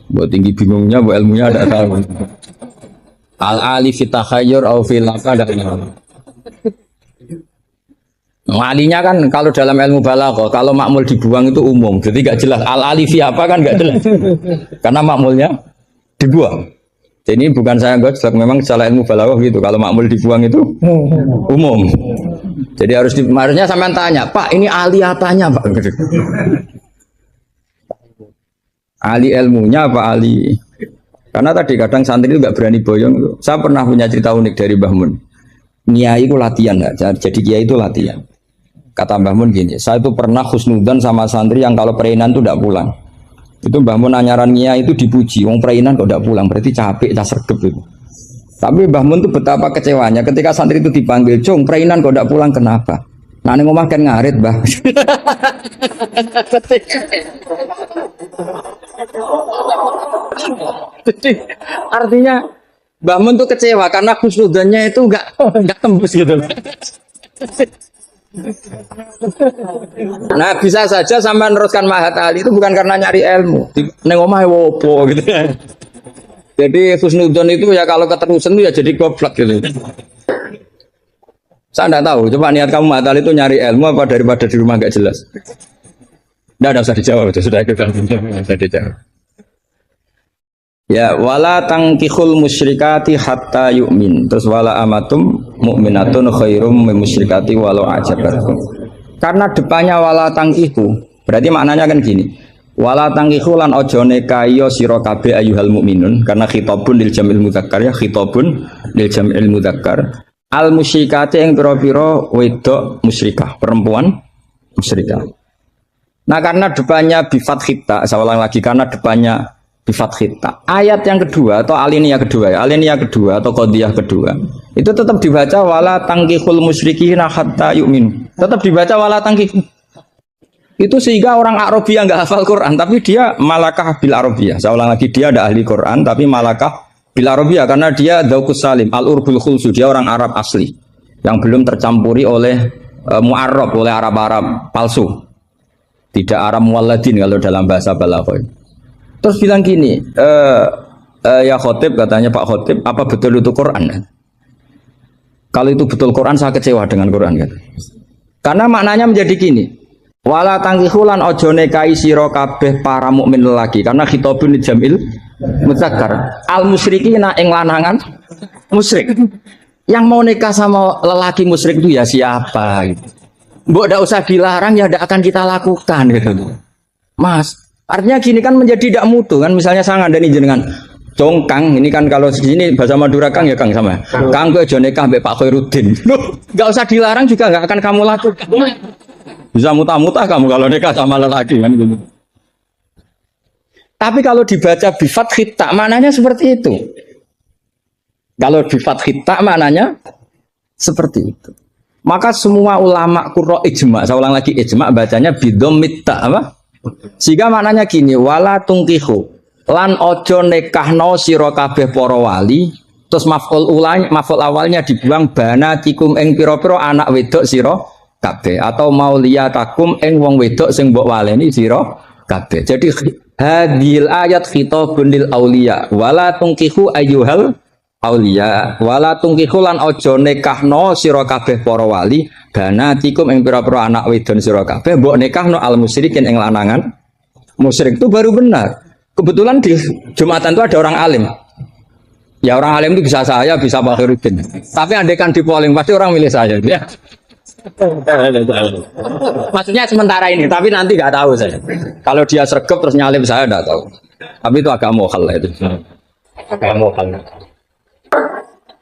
Buat tinggi bingungnya, buat ilmunya ada tahu. Al-ali fitakhayyur au fil ada. Alinya kan kalau dalam ilmu balaghah kalau makmul dibuang itu umum, jadi nggak jelas al-alifi apa kan nggak jelas, karena makmulnya dibuang. Jadi ini bukan saya nggak jelas, memang salah ilmu balaghah gitu. Kalau makmul dibuang itu umum, jadi harusnya sampean tanya, Pak ini ali apanya Pak? Ali ilmunya apa ali? Karena tadi kadang santri itu nggak berani boyong. Saya pernah punya cerita unik dari Mbah Mun. Kiai itu latihan, jadi kiai itu latihan. Kata Mbah Mun gini, saya itu pernah husnudzon sama santri yang kalau pereinan itu tidak pulang. Itu Mbah Mun anyaran kiai itu dipuji, wong pereinan kok tidak pulang, berarti capek, sergep itu. Tapi Mbah Mun itu betapa kecewanya ketika santri itu dipanggil, "Cung, pereinan kok tidak pulang, kenapa?" Nah, ini ngomong kan ngarit, Mbah. Jadi artinya Mbah Mun tuh kecewa karena husnudzonnya itu enggak tembus gitu. Nah, bisa saja sampai meneruskan Mahat Ali itu bukan karena nyari ilmu. Neng omahe wopo gitu. Jadi husnudzon itu ya kalau keterusan itu ya jadi goblok gitu. Saya enggak tahu, coba niat kamu Mahat Ali itu nyari ilmu apa daripada di rumah enggak jelas. Enggak usah dijawab, itu sudah kita bisa dijawab. Ya wala tangkihul musyrikati hatta yu'min. Terus wala amatum mu'minatun khairum min musyrikati walau ajabatkum. Karena depannya wala tangkihu, berarti maknanya kan gini. Wala tangkihu lan ojo nekayo sira kabeh ayyuhal mukminun, karena khitabun lil jamil mudzakkar ya, khitabun lil jamil mudzakkar. Al musyrikati yang pira-pira wedok musyrikah, perempuan musyrikah. Nah, karena depannya bi fathita, saya ulang lagi, karena depannya bifat khita. Ayat yang kedua atau alinea kedua atau qadhiyah kedua itu tetap dibaca wala tangkihul musyrikina hatta yu'min. Tetap dibaca wala tangkih. Itu sehingga orang Arabia nggak hafal Quran, tapi dia malakah bil Arabia. Saya ulang lagi, dia ada ahli Quran, tapi malakah bil Arabia karena dia daukus salim, al-urbul khulsu, dia orang Arab asli yang belum tercampuri oleh mu'arrab, oleh Arab-Arab palsu. Tidak Arab muwalladin kalau dalam bahasa balaghah. Terus bilang gini, ya khotib, katanya Pak Khotib, apa betul itu Quran? Kalau itu betul Quran, saya kecewa dengan Quran. Kan? Karena maknanya menjadi gini. Wala tangkihulan ojo nekai siro kabeh para mukmin lelaki karena khitabun jamil mudzakkar al musyrikina ing lanangan musyrik yang mau nikah sama lelaki musyrik itu ya siapa gitu. Mbok ndak usah dilarang ya ndak akan kita lakukan gitu. Mas, artinya gini kan menjadi tidak mutu kan, misalnya saya ngandani jenengan Kang, ini kan kalau di sini bahasa Madura Kang ya Kang sama. Kang kowe ojo nikah mbek Pak Khairuddin. Enggak usah dilarang juga enggak akan kamu lakukan. Bisa muta-muta kamu kalau nikah sama lelaki kan gitu. Tapi kalau dibaca bifat khita maknanya seperti itu. Kalau bifat khita maknanya seperti itu. Maka semua ulama qurra ijma, saya ulang lagi ijma bacanya bidomit ta apa? Sehingga maknanya gini, wala tungkihu lan ojo nikahno sira kabeh para wali, terus maf'ul awalnya dibuang banatikum ing pira-pira anak wedok sira kabeh atau mauliyatakum ing wong wedok sing mbok waleni sira kabeh. Jadi hadil ayat khitabun lil auliya wala tungkihu ayyuhal auliya wala tungkihu lan aja nikahno sira kabeh para wali banatikum ing pira-pira anak wedon sira kabeh mbok nikahno al musyrikin ing lanangan musyrik. Itu baru benar. Kebetulan di Jumatan itu ada orang alim. Ya orang alim itu bisa saya, bisa Pak Khairuddin. Tapi andaikan di polling pasti orang milih saya ya. Maksudnya sementara ini, tapi nanti nggak tahu saya. Kalau dia sregep terus nyalip saya nggak tahu. Tapi itu agak mohal lah itu. Agak mohal.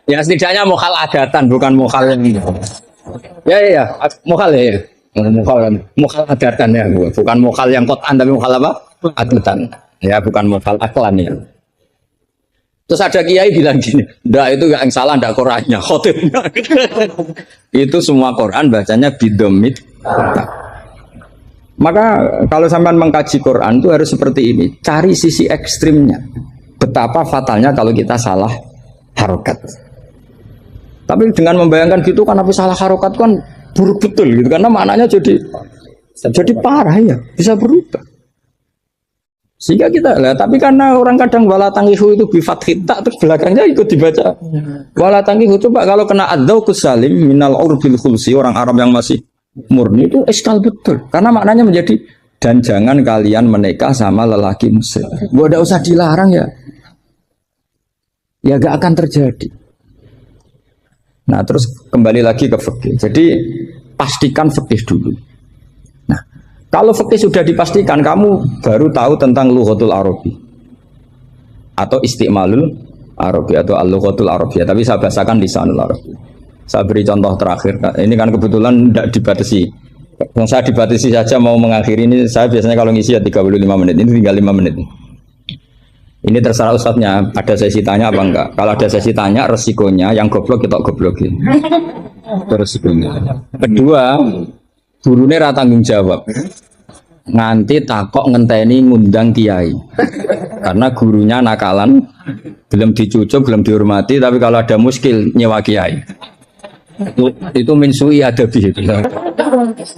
Ya setidaknya mohal adatan, bukan mohal yang ini. Ya, mohal ya. Mohal adatan ya, bukan mohal yang kotan, tapi mohal apa? Adatan. Ya, bukan mohal aklan ya. Terus ada kiai bilang gini, ndak itu yang salah, ndak Qurannya, khotibnya. Itu semua Quran bacanya bidomit. Maka kalau sampai mengkaji Quran itu harus seperti ini, cari sisi ekstrimnya. Betapa fatalnya kalau kita salah harokat. Tapi dengan membayangkan gitu kan, tapi salah harokat kan buruk betul gitu, karena maknanya jadi parah ya, bisa berubah. Sehingga kita lah, tapi karena orang kadang wala tangihu itu bifat khita terus belakangnya ikut dibaca wala tangihu. Coba kalau kena adzauqus salim minal urbil khulsi, orang Arab yang masih murni itu eskal betul karena maknanya menjadi dan jangan kalian menikah sama lelaki musyrik. Gua tidak usah dilarang ya gak akan terjadi. Nah terus kembali lagi ke fikih. Jadi pastikan fikih dulu. Kalau fikih sudah dipastikan, kamu baru tahu tentang lughatul Arabi atau istimalul Arabi atau al-lughatul Arabiyah. Tapi saya bahasakan lisanul Arabi. Saya beri contoh terakhir. Ini kan kebetulan tidak dibatasi. Yang saya dibatasi saja mau mengakhiri ini. Saya biasanya kalau ngisi ya 35 menit. Ini tinggal 5 menit. Ini terserah ustadznya. Ada sesi tanya apa enggak? Kalau ada sesi tanya, resikonya yang goblok kita goblokin. Resikonya. Kedua, gurunya ra tanggung jawab. Nganti takok ngenteni ngundang kiai. Karena gurunya nakalan, belum dicucuk, belum dihormati, tapi kalau ada muskil nyewa kiai. Itu minsui adabi itu.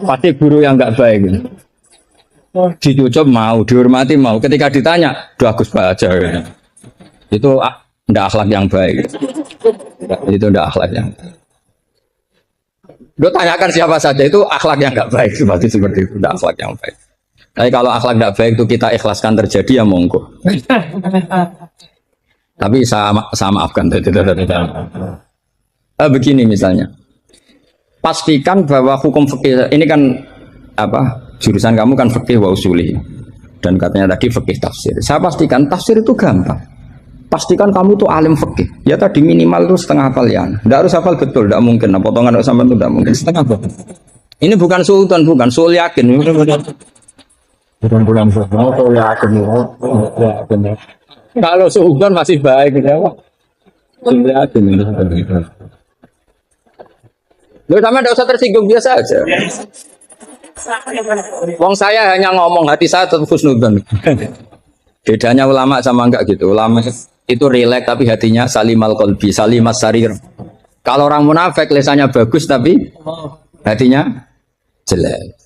Pasti guru yang enggak baik. Dicucuk mau, dihormati mau. Ketika ditanya, "Duh Agus aja." Itu enggak akhlak yang baik. Itu enggak akhlak yang baik. Lo tanyakan siapa saja itu akhlak yang nggak baik seperti itu, tidak akhlak yang baik. Tapi kalau akhlak nggak baik itu kita ikhlaskan terjadi ya monggo. Tapi saya maafkan. Begini misalnya, pastikan bahwa hukum fikih ini kan apa jurusan kamu kan fikih wa usuli dan katanya tadi fikih tafsir. Saya pastikan tafsir itu gampang. Pastikan kamu tuh alim fikih. Ya tadi minimal itu setengah hafal ya. Tidak harus hafal betul, tidak mungkin. Nah, potongan sampai itu tidak mungkin. Setengah hafal. Ini bukan sultan, bukan sul yakin. Bukan sul yakin. Kalau sultan masih baik, ya. Sul yakin. Lo sama tidak usah tersinggung biasa aja. Wong saya hanya ngomong, hati saya tetap husnudzon. Bedanya ulama sama enggak gitu. Ulama itu rileks tapi hatinya salimal qalbi, salimas sarir. Kalau orang munafik lisannya bagus tapi hatinya jelek.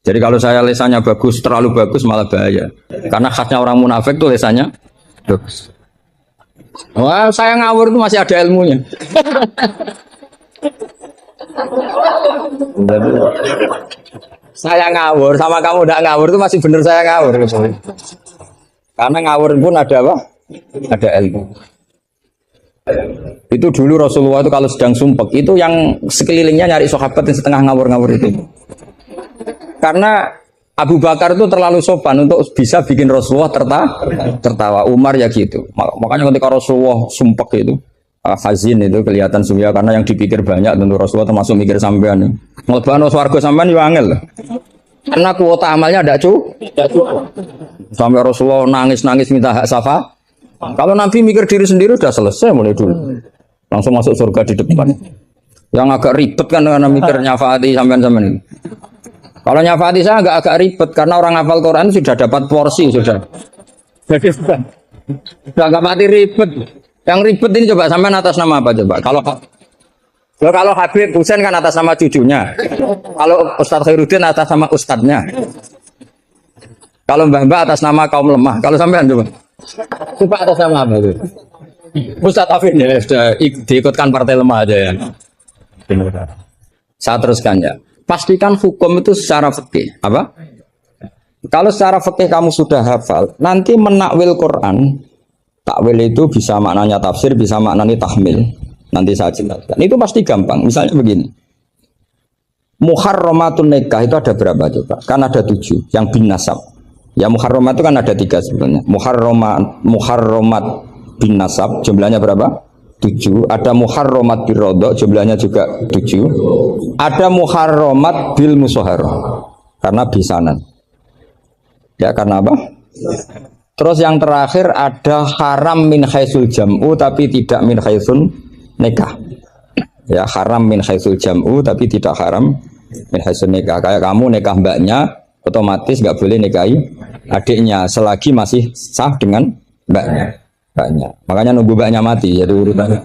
Jadi kalau saya lisannya bagus, terlalu bagus malah bahaya. Karena khasnya orang munafik tuh lisannya bagus. Wah, saya ngawur itu masih ada ilmunya. Saya ngawur sama kamu tidak ngawur itu masih benar saya ngawur. Karena ngawur pun ada apa? Ada ilmu. Itu dulu Rasulullah itu kalau sedang sumpek itu yang sekelilingnya nyari sahabat yang setengah ngawur-ngawur itu. Karena Abu Bakar itu terlalu sopan untuk bisa bikin Rasulullah tertawa. Umar ya gitu. Makanya ketika Rasulullah sumpek itu hazin itu kelihatan sumya karena yang dipikir banyak tentu Rasulullah termasuk mikir sampean. Mlebu swarga sampean yo angel. Karena kuota amalnya ada cukup. Sampai Rasulullah nangis-nangis minta hak syafaat. Kalau Nabi mikir diri sendiri udah selesai mulai dulu. Langsung masuk surga di depan. Yang agak ribet kan karena mikir nyafaati sampean-sampean ini. Kalau nyafaati saya agak ribet karena orang hafal Quran sudah dapat porsi sudah. Jadi sudah agak mati ribet. Yang ribet ini coba sampean atas nama apa coba? Kalau Habib Husain kan atas nama cucunya. Kalau Ustadz Khairuddin atas nama ustadznya. Kalau Mbah atas nama kaum lemah. Kalau sampean coba. Coba atas nama apa itu? Ustadz Afin ya sudah diikutkan partai lemah aja ya. Saya teruskan ya. Pastikan hukum itu secara fikih. Apa? Kalau secara fikih kamu sudah hafal, nanti menakwil Quran, takwil itu bisa maknanya tafsir, bisa maknanya tahmil. Nanti saya jelaskan. Itu pasti gampang. Misalnya begini. Muharramatun nikah itu ada berapa coba? Kan ada 7 yang bin nasab. Ya muharramat itu kan ada 3 sebenarnya. Muharramat bin nasab jumlahnya berapa? 7. Ada muharramat birodok jumlahnya juga 7. Ada muharramat bil musoharah karena bisanan. Ya karena apa? Terus yang terakhir ada haram min khaisul jam'u tapi tidak min khaisul nikah. Ya haram min khaisul jam'u tapi tidak haram min khaisul nikah. Kayak kamu nikah mbaknya otomatis nggak boleh nikahi adiknya selagi masih sah dengan mbaknya. Makanya nunggu mbaknya mati jadi urutannya.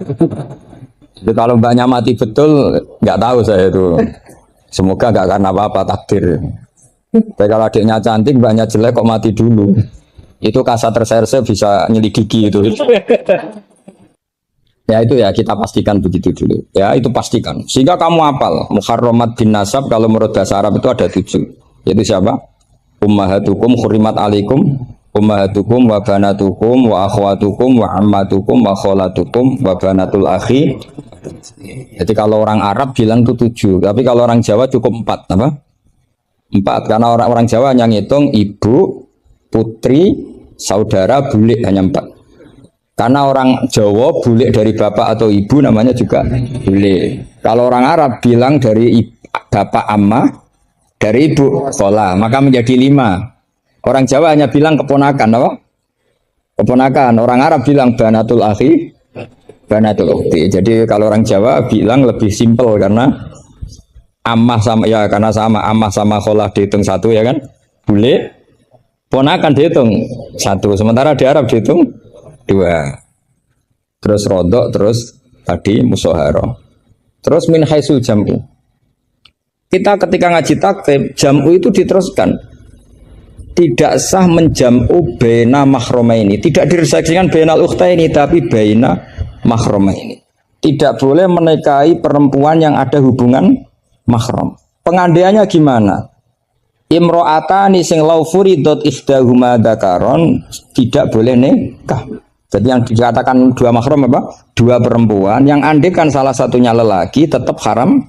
Jadi kalau mbaknya mati betul nggak tahu saya itu. Semoga nggak karena apa-apa takdir. Tapi kalau adiknya cantik mbaknya jelek kok mati dulu. Itu kasat reserse bisa nyelidiki itu. Ya itu ya kita pastikan begitu dulu. Ya itu pastikan. Sehingga kamu hafal muharramat bin nasab kalau menurut bahasa Arab itu ada 7. Yaitu siapa? Ummahatukum khurimat alaikum ummahatukum wa banatukum wa akhwatukum wa ammatukum wa kholatukum wa banatul akhi. Jadi kalau orang Arab bilang itu 7, tapi kalau orang Jawa cukup 4 apa? 4 karena orang Jawa hanya ngitung ibu, putri, saudara, bule hanya 4. Karena orang Jawa bule dari bapak atau ibu namanya juga bule. Kalau orang Arab bilang dari bapak amma, dari ibu khola, maka menjadi 5. Orang Jawa hanya bilang keponakan, apa? Keponakan. Orang Arab bilang banatul akhi, banatul ukhti. Jadi kalau orang Jawa bilang lebih simpel karena ammah sama ya karena sama ammah sama kholah dihitung 1 ya kan? Bule, ponakan dihitung 1. Sementara di Arab dihitung 2. Terus rodok, terus tadi musoharo. Terus min haisul jam'u. Kita ketika ngaji takrib jam'u itu diteruskan. Tidak sah menjam'u baina mahromaini. Tidak diresaksikan bainal ukhtaini tapi baina mahromaini. Tidak boleh menikahi perempuan yang ada hubungan mahram. Pengandaiannya gimana? Imro'atani sing lau furidot ikhdahuma dzakaron tidak boleh nikah. Jadi yang dikatakan 2 mahram apa? 2 perempuan yang andekan salah satunya lelaki tetap haram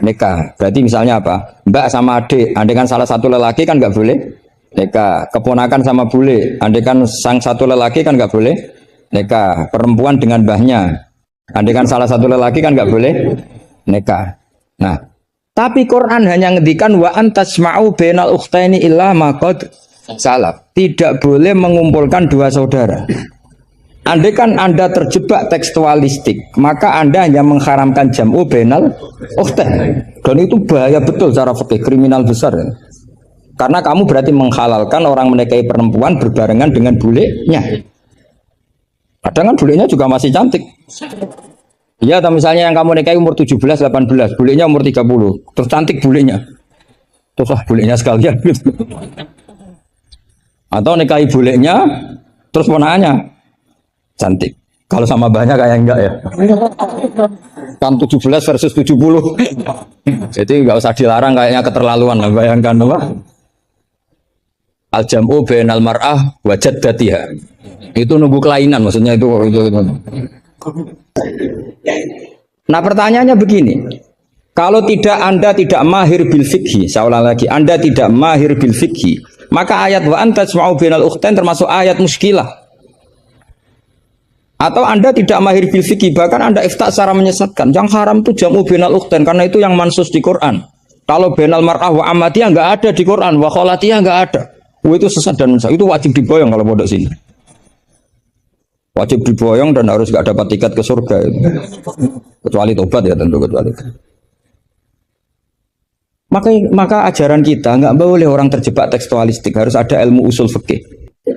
nikah. Berarti misalnya apa? Mbak sama adik, andekan salah satu lelaki kan nggak boleh nikah. Keponakan sama bule, andekan sang satu lelaki kan nggak boleh nikah. Perempuan dengan mbahnya, andekan salah satu lelaki kan nggak boleh nikah. Nah, tapi Quran hanya ngendikan wa antasma'u bainal ukhtaini illa ma qad salaf. Tidak boleh mengumpulkan 2 saudara. Andai kan Anda terjebak tekstualistik, maka Anda hanya mengharamkan jam'u bainal ukhtain. Dan itu bahaya betul secara fikih, kriminal besar. Karena kamu berarti menghalalkan orang menikahi perempuan berbarengan dengan bulenya. Kadang kan bulenya juga masih cantik. Iya, atau misalnya yang kamu nikahi umur 17, 18, bulenya umur 30, terus cantik bulenya. Terus bulenya sekalian gitu. Atau nikahi bulenya, terus ponakannya cantik. Kalau sama banyak kayak enggak ya. Kan 17 versus 70. Jadi enggak usah dilarang, kayaknya keterlaluan lah, bayangkan apa? Al-jam'u bainal mar'ah wa jaddatiha. Itu nunggu kelainan maksudnya itu. Nah, pertanyaannya begini. Kalau Anda tidak mahir bil fikhi, saya ulang lagi, Anda tidak mahir bil fikhi, maka ayat wa antajma'u bainal ukhtain termasuk ayat muskilah. Atau Anda tidak mahir bil fikih, bahkan Anda ifta secara menyesatkan. Yang haram itu jam'u bainal ukhtain, karena itu yang mansus di Quran. Kalau bainal mar'ah wa amatiyah enggak ada di Quran, wa kholatiyah enggak ada. Itu sesat dan menyesat. Itu wajib diboyong kalau pondok sini. Wajib diboyong dan harus enggak dapat tiket ke surga itu. Kecuali tobat ya tentu, kecuali. Maka ajaran kita enggak boleh orang terjebak tekstualistik, harus ada ilmu usul fikih.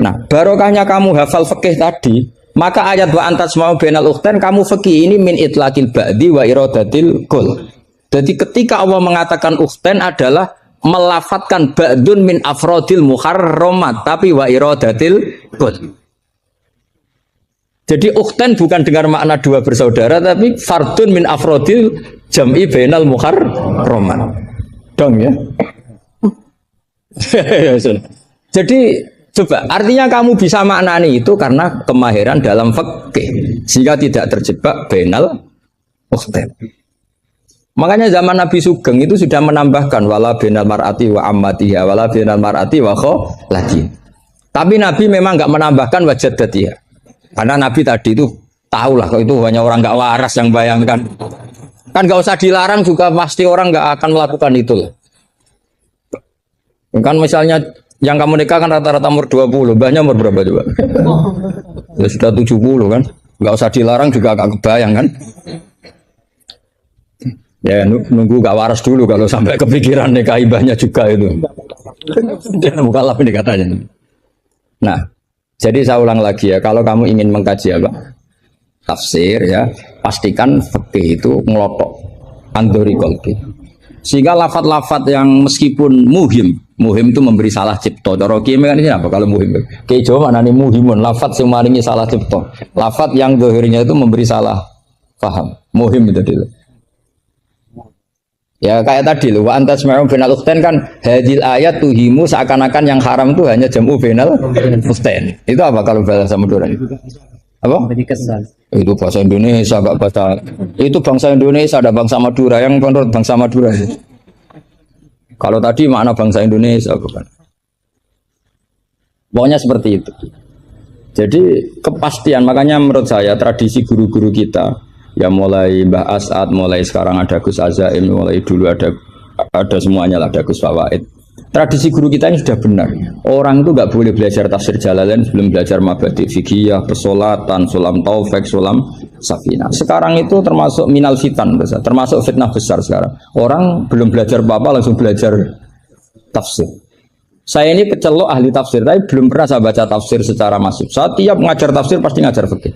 Nah, barokahnya kamu hafal fikih tadi. Maka ayat wa antajma'u bainal ukhtain kamu fikih ini min itlaqil ba'di wa iradatil kul. Jadi ketika Allah mengatakan ukhtain adalah melafatkan ba'dun min afrodil muharramat tapi wa iradatil kul. Jadi ukhtain bukan dengan makna dua bersaudara tapi fardun min afrodil jam'i bainal muharramat. Dong ya. Jadi coba, artinya kamu bisa maknani itu karena kemahiran dalam fikih, sehingga tidak terjebak bainal ukhtain. Makanya zaman Nabi Sugeng itu sudah menambahkan wala bainal mar'ati wa ammatiha wala bainal mar'ati wa kholati. Tapi Nabi memang enggak menambahkan wajaddatiha. Karena Nabi tadi itu tahulah kalau itu hanya orang enggak waras yang bayangkan. Kan enggak usah dilarang juga pasti orang enggak akan melakukan itu. Kan misalnya yang kamu nikah kan rata-rata umur 20, mbahnya umur berapa coba? Ya sudah 70 kan? Enggak usah dilarang juga agak kebayang kan? Ya nunggu gak waras dulu kalau sampai kepikiran nikah ibahnya juga itu. Dia mukallaf ini katanya. Nah, jadi saya ulang lagi ya, kalau kamu ingin mengkaji apa? Tafsir ya, pastikan fikih itu ngelotok andori kolbi. Sehingga lafat-lafat yang meskipun muhim itu memberi salah cipta. Cara kiai kan ini apa kalau muhim? Kiai Jawa mana nih muhimun? Lafat yang maringi salah cipta. Lafat yang dohirnya itu memberi salah paham. Muhim itu dulu. Ya kayak tadi loh. Wa antajma'u bainal ukhtain kan hadil ayat tuhimu seakan-akan yang haram itu hanya jam'u bainal ukhtain. Itu apa kalau bahasa Madura? Apa? Itu bahasa Indonesia, enggak bahasa. Itu bangsa Indonesia, ada bangsa Madura yang menurut bangsa Madura. Kalau tadi makna bangsa Indonesia bukan. Pokoknya seperti itu. Jadi kepastian, makanya menurut saya tradisi guru-guru kita ya mulai Mbah As'ad, mulai sekarang ada Gus Azaim, mulai dulu ada semuanya lah, ada Gus Fawaid. Tradisi guru kita ini sudah benar. Orang itu nggak boleh belajar tafsir Jalalain sebelum belajar mabadi fikih, pesolatan, sulam taufik, sulam safinah. Sekarang itu termasuk minal fitan besar, termasuk fitnah besar sekarang. Orang belum belajar apa-apa langsung belajar tafsir. Saya ini kecelok ahli tafsir, tapi belum pernah saya baca tafsir secara masif. Saya tiap mengajar tafsir pasti ngajar fikih.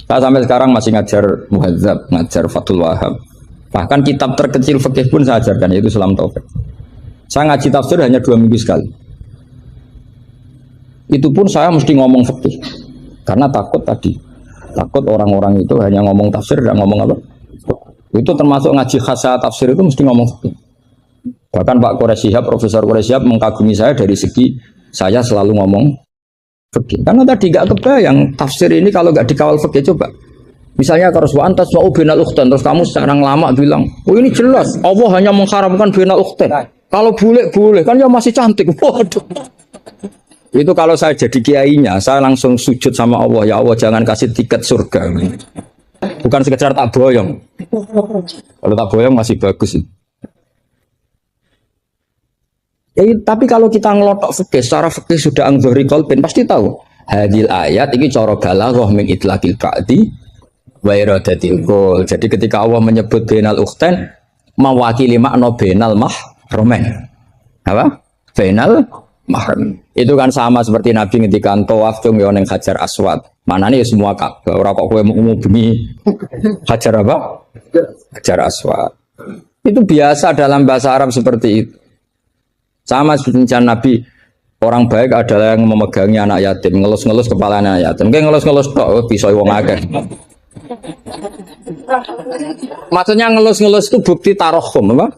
Saya sampai sekarang masih ngajar Muhadzab, ngajar Fathul Wahab. Bahkan kitab terkecil fikih pun saya ajarkan, yaitu Sulam Taufik. Saya ngaji tafsir hanya 2 minggu sekali. Itu pun saya mesti ngomong fikih. Karena takut tadi. Takut orang-orang itu hanya ngomong tafsir, dan ngomong apa? Itu termasuk ngaji khasa tafsir itu mesti ngomong fikih. Bahkan Pak Quraisyihab, Profesor Quraisyihab mengagumi saya dari segi saya selalu ngomong fikih. Karena tadi gak kebayang tafsir ini kalau gak dikawal fikih. Coba. Misalnya kalau antas mau bainal ukhtain, terus kamu sekarang lama bilang, oh ini jelas Allah hanya mengharamkan bainal ukhtain. Kalau boleh kan ya masih cantik. Waduh. Itu kalau saya jadi kiainya, saya langsung sujud sama Allah, ya Allah jangan kasih tiket surga. Bukan sekedar tak boyong. Kalau tak boyong masih bagus. Tapi kalau kita ngelotok fikih, secara fikih sudah angzori kolbin pasti tahu. Hadil ayat ini cara balaghah min itlaqil ba'di wa iradatil kul. Jadi ketika Allah menyebut bainal ukhtain mewakili makna bainal mahromen. Apa? bainal mahram. Itu kan sama seperti Nabi ngendikan tawaf cung yo ning Hajar Aswad. Manane ya semua Ka'bah. Ora kok kowe mau bengi Hajar apa? Hajar Aswad. Itu biasa dalam bahasa Arab seperti itu. Sama seperti Nabi, orang baik adalah yang memegangi anak yatim, ngelus-ngelus kepala anak yatim. Kayak ngelus-ngelus tok bisa wong akeh. Maksudnya ngelus-ngelus itu bukti tarohum apa?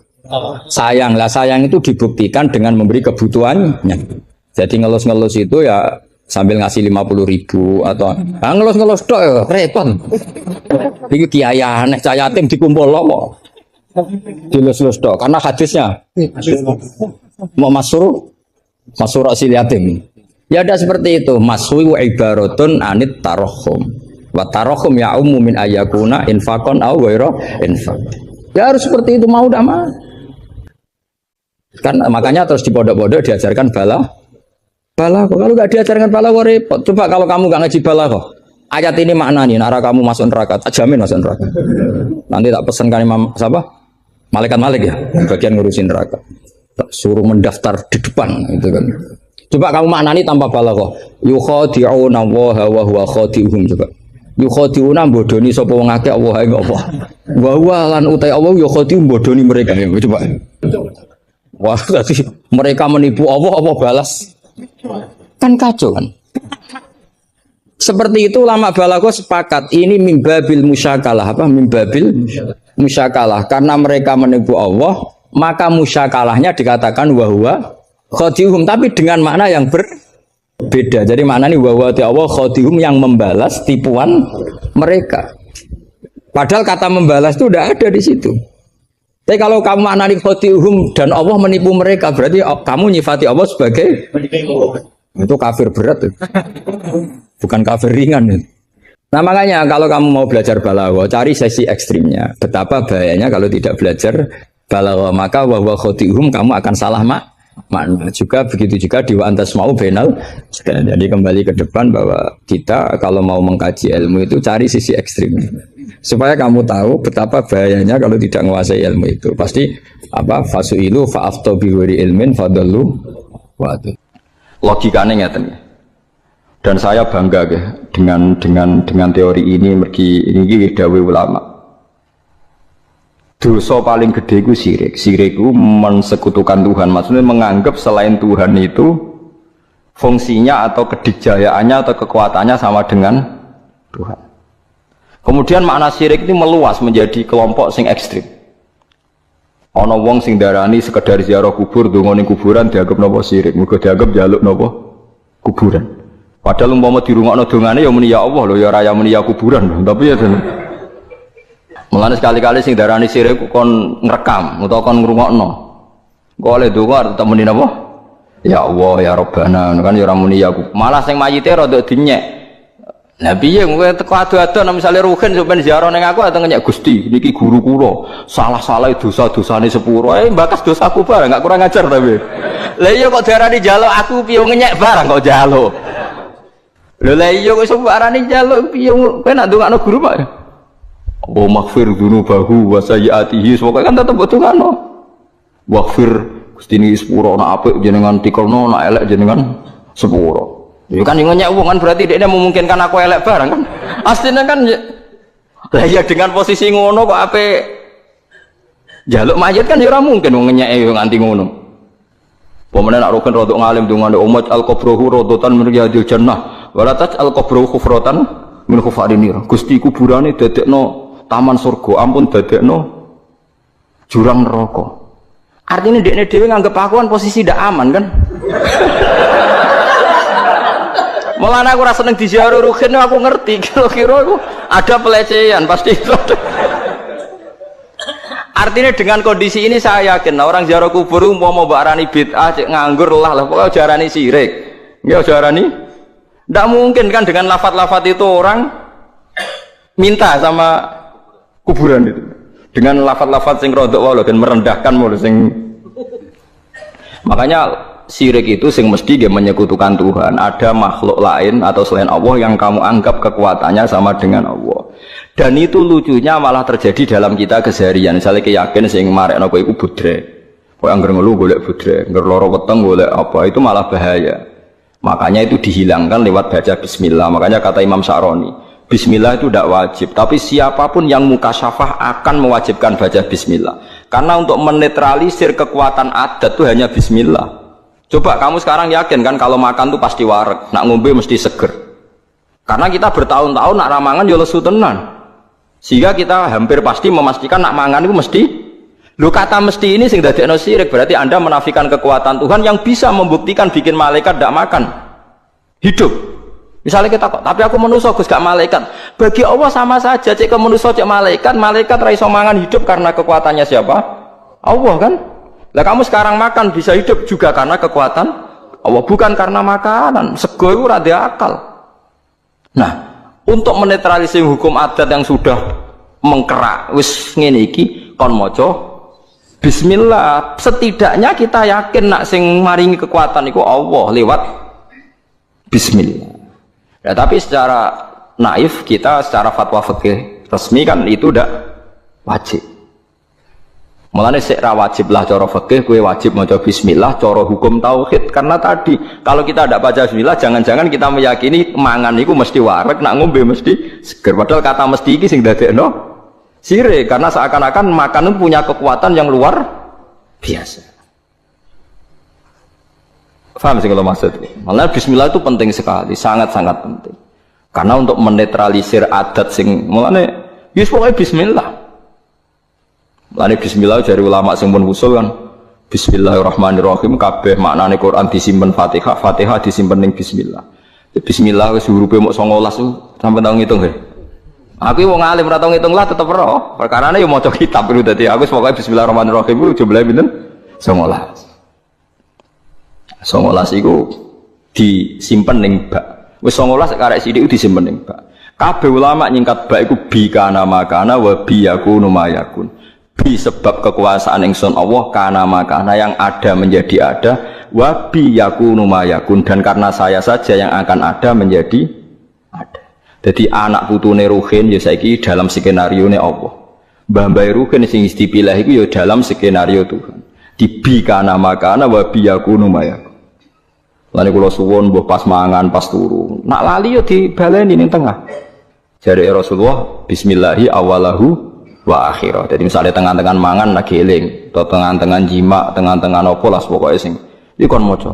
Sayang lah, sayang itu dibuktikan dengan memberi kebutuhannya. Jadi ngelus-ngelus itu ya sambil ngasih 50.000 atau ngelus-ngelus tok ya repot. Iki kiai aneh cah yatim dikumpul lopo. Dilus-lus tok karena hadisnya mau masur asil yatim. Ya ada seperti itu. Masui wa ibaratun anit tarohum. Wa tarohum ya min ayakuna infakon au ghairu infak. Ya harus seperti itu mau tidak mau. Kan makanya terus di pondok-pondok diajarkan bala. Kalau nggak diajarkan bala repot. Coba kalau kamu nggak ngaji bala kok. Ayat ini maknanya arah kamu masuk neraka. Tak jamin masuk neraka. Nanti tak pesankan Imam siapa? Malaikat ya, bagian ngurusin neraka. Tak suruh mendaftar di depan itu kan. Coba kamu maknani tanpa balaghah. Yukhadi'una Allaha wa huwa khadi'uhum coba. Yukhadi'una bodoni sapa wong akeh Allah ing apa. Wa huwa lan utai Allah yukhadi'u bodoni mereka ya coba. Wah, berarti mereka menipu Allah apa balas? Kan kacau kan. Seperti itu ulama balaghah sepakat ini mimbabil musyakalah apa mimbabil musyakalah karena mereka menipu Allah maka musyakalahnya dikatakan wahwa khadihum tapi dengan makna yang berbeda. Jadi makna ini wahwa Allah khadihum yang membalas tipuan mereka. Padahal kata membalas itu udah ada di situ. Tapi kalau kamu maknani khadihum dan Allah menipu mereka berarti kamu nyifati Allah sebagai itu kafir berat. Bukan kafir ringan. Nah makanya kalau kamu mau belajar balaghah cari sesi ekstrimnya. Betapa bahayanya kalau tidak belajar balaghah maka wa khotihum kamu akan salah makna. Juga begitu juga di wa antas mau benal. Jadi kembali ke depan bahwa kita kalau mau mengkaji ilmu itu cari sisi ekstrimnya. Supaya kamu tahu betapa bahayanya kalau tidak menguasai ilmu itu. Pasti apa fasuilu fa'afto bi ghairi ilmin fadallu wa logikane ngeten. Dan saya bangga ya, dengan teori ini ini dawuh ulama. Dosa paling gede itu syirik. Syirik itu mensekutukan Tuhan. Maksudnya menganggap selain Tuhan itu fungsinya atau kedikjayaannya atau kekuatannya sama dengan Tuhan. Kemudian makna syirik itu meluas menjadi kelompok sing ekstrim. Ana wong sing darani sekedar ziarah kubur donga ning kuburan dianggap napa syirik, muga dianggap njaluk napa kuburan. Padahal umpama dirungokno dongane ya muni ya Allah lho ya ora ya muni ya kuburan lho. Tapi ya mulane sekali-kali sing darani syirik kon ngrekam utawa kon ngrungokno. Kok oleh donga tetep muni napa? Ya Allah ya Rabbana kan ya ora muni ya malah sing mayite rada dinyek. Lah piye kowe teko adu-adu nek misale ruhin sampeyan ziarah ning aku ateng nyek Gusti niki guru kula salah-salah dosa-dosane sepuro mbakas dosaku barang gak kurang ajar tapi lha iya kok diarani njaluk aku piye ngenyek barang kok njaluk lho lha iya kok sembarane njaluk piye kowe nak ndongakno guru Pak oh maghfir dzunubahu wa sayyiatihi pokoke kan tetep ndongakno waghfir Gusti niki sepuro nak apik jenengan tikelno nak elek jenengan sepuro. Ya kan yang ngenyek wong kan berarti dia memungkinkan aku elek barang kan. Aslinya kan lah ya dengan posisi ngono kok ape jaluk mayit kan ya ora mungkin wong ngenyek yo nganti ngono. Pemene nak rukun rodok ngalim dongane umat al-qabruhu rodotan min riyadil jannah wala al-qabruhu khufratan min khufarinir. Gusti kuburane dadekno taman surga, ampun dadekno jurang neraka. Artinya dekne dhewe nganggep aku kan posisi ndak aman kan. Malah aku rasa seneng diziarah ruhin aku ngerti kira-kira aku ada pelecehan pasti itu. Artinya dengan kondisi ini saya yakin orang ziarah kubur mau barani bid'ah cek nganggur lah pokoknya jarani syirik. Enggak jarani. Enggak mungkin kan dengan lafaz-lafaz itu orang minta sama kuburan itu. Dengan lafaz-lafaz sing rodok wae dan merendahkan mulu sing makanya syirik itu sing mesti dia menyekutukan Tuhan. Ada makhluk lain atau selain Allah yang kamu anggap kekuatannya sama dengan Allah. Dan itu lucunya malah terjadi dalam kita keseharian. Misalnya keyakin sing marekno kowe iku budrek. Kok anggar ngeluh golek budrek, anggar loro weteng golek apa, itu malah bahaya. Makanya itu dihilangkan lewat baca bismillah. Makanya kata Imam Sa'roni, bismillah itu tidak wajib, tapi siapapun yang mukasyafah akan mewajibkan baca bismillah. Karena untuk menetralisir kekuatan adat itu hanya bismillah. Coba kamu sekarang yakin kan kalau makan tuh pasti wareg, nak ngombe mesti seger. Karena kita bertahun-tahun nak ramangan ya lesu tenan. Sehingga kita hampir pasti memastikan nak mangan itu mesti. Lu kata mesti ini sing dadekno syirik, berarti Anda menafikan kekuatan Tuhan yang bisa membuktikan bikin malaikat tidak makan hidup. Misalnya kita kok, tapi aku manusia Gus gak malaikat. Bagi Allah sama saja, cek ke manusia cek malaikat, malaikat ra iso mangan hidup karena kekuatannya siapa? Allah kan? Lah kamu sekarang makan bisa hidup juga karena kekuatan Allah, bukan karena makanan. Sego itu ra akal. Nah, untuk menetralisir hukum adat yang sudah mengkerak wis ngene iki kon maca bismillah, setidaknya kita yakin nak sing maringi kekuatan itu Allah lewat bismillah. Ya, tapi secara naif kita secara fatwa fikih resmi kan itu tidak wajib. Mulane sik ra wajib lah cara fikih kowe wajib maca bismillah cara hukum tauhid, karena tadi kalau kita tidak baca bismillah jangan-jangan kita meyakini mangan itu mesti wareg, nak ngombe mesti seger. Padahal kata mesti iki sing dadekno sirik, karena seakan-akan makan itu punya kekuatan yang luar biasa. Paham sih kalau maksud? Malah bismillah itu penting sekali, sangat-sangat penting. Karena untuk menetralisir adat sing mulane wis pokoke bismillah. Mulane bismillah dari ulama sing pun usul kan bismillahirrahmanirrahim, kabeh maknane Quran disimpen Fatihah, Fatihah disimpen ning bismillah. Bismillah wis hurufe mok 19 sampai tau ngitung ya. Aku wong alim ora tau ngitung lah tetep ora. Perkarane yo maca kitab itu dadi aku pokoke bismillahirrahmanirrahim iku jumlahe pinten? 19. 19 iku disimpen ning bak. Wis 19 karek sithik disimpen ning bak. Kabeh ulama nyingkat bak iku bi kana makana wa bi yakunu mayakun. Bi sebab kekuasaan ingsun Allah kana makana yang ada menjadi ada, wa bi yakunu mayakun dan karena saya saja yang akan ada menjadi ada. Jadi anak putune Ruhin ya saiki dalam skenario ne Allah. Mbah-mbah Ruhin sing dipilih iku ya dalam skenario Tuhan. Dibika nama kana wa biyakunu maya. Lan kula suwun mbah pas mangan pas turu. Nak lali ya dibaleni ning tengah. Jare Rasulullah bismillahi awalahu wa akhirah. Jadi misalnya tengah-tengah mangan lagi eling, atau tengah-tengah jima, tengah-tengah opo lah pokoke sing iki kon maca.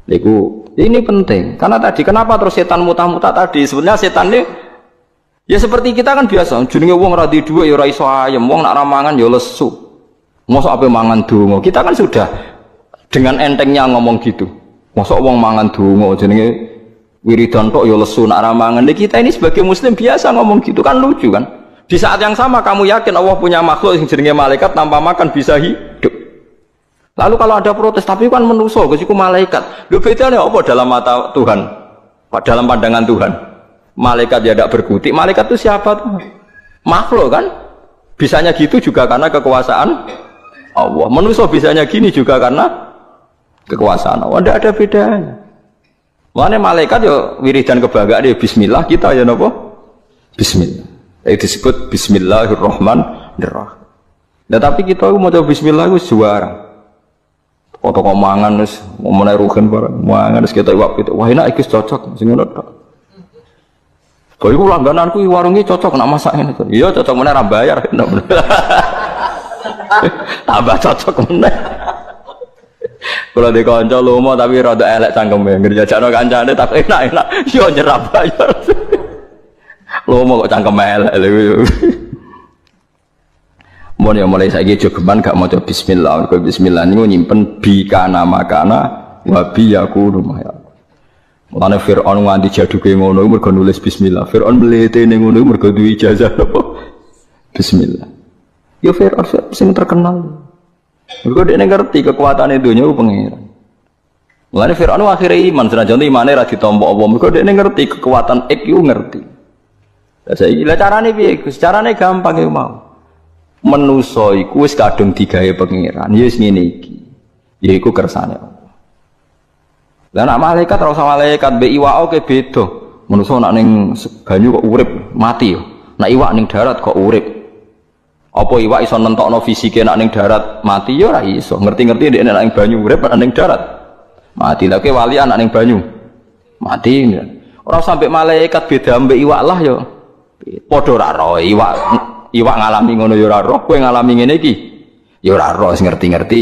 Iku ini penting, karena tadi kenapa terus setan mutah-mutah tadi? Sebenarnya setan ini ya seperti kita kan biasa, jenenge wong ra di dhuwit ya ora iso ayem, wong nak ramangan ya lesu. Mosok ape mangan donga. Kita kan sudah dengan entengnya ngomong gitu. Mosok wong mangan donga jenenge wiridan tok ya lesu nak ramangan. Kita ini sebagai muslim biasa ngomong gitu kan lucu kan? Di saat yang sama kamu yakin Allah punya makhluk yang jenenge malaikat tanpa makan bisa hidup. Lalu kalau ada protes, tapi kan manusia, kesiku malaikat. Lu bedanya apa dalam mata Tuhan? Dalam pandangan Tuhan? Malaikat ya tidak berkutik. Malaikat itu siapa tuh? Makhluk kan? Bisanya gitu juga karena kekuasaan Allah. Manusia bisanya gini juga karena kekuasaan Allah. Tidak ada bedanya. Makanya malaikat ya wiridan kebanggaan ya Bismillah, kita ya napa? Bismillah. Itu disebut Bismillahirrahmanirrahim. Nah, tapi kita mau coba Bismillah itu juara. Foto kok mangan wis ngomone Ruhin bareng. Mangan wis ketok iwak pitik. Wah enak iki cocok sing ngono tok. Kok iku langgananku warunge cocok nak masak ngene to. Iya cocok meneh ra bayar. Tambah cocok meneh. Kalau di kanca lomo tapi rada elek cangkeme. Ngerjajakno kancane tapi enak-enak. Yo nyerah bayar. Lomo kok cangkeme elek lho. Mun ya mulai saiki jogeman gak maca bismillah. Kok bismillah niku nyimpen bi kana makana wa bi yakunu maya. Mulane Firaun nganti jaduke ngono mergo nulis bismillah. Firaun mletene ngono mergo duwe ijazah apa? Bismillah. Ya Firaun sing terkenal. Mergo dekne ngerti kekuatane donya ku pangeran. Mulane Firaun akhire iman, senajan imane ra ditampa apa. Mergo dekne ngerti kekuatan iku ngerti. Lah saiki lha carane piye? Carane gampang iku mau. Manusa iku wis kadung digawe pangeran ya wis ngene iki yaiku kersane Allah. Lah nek malaikat ora usah malaikat mbek iwak oke beda. Manusa nek ning banyu kok urip mati ya. Nek iwak ning darat kok urip. Apa iwak iso nentokno fisike nek ning darat mati ya ora iso. Ngerti-ngerti nek ning banyu urip nek ning darat mati. Lah kowe wali anak ning banyu mati. Ora sampai malaikat beda ambek iwak lah ya. Padha ora roh iwak ngalami ngono ya ora roh, kowe ngalami ngene iki ya ora roh ngerti-ngerti.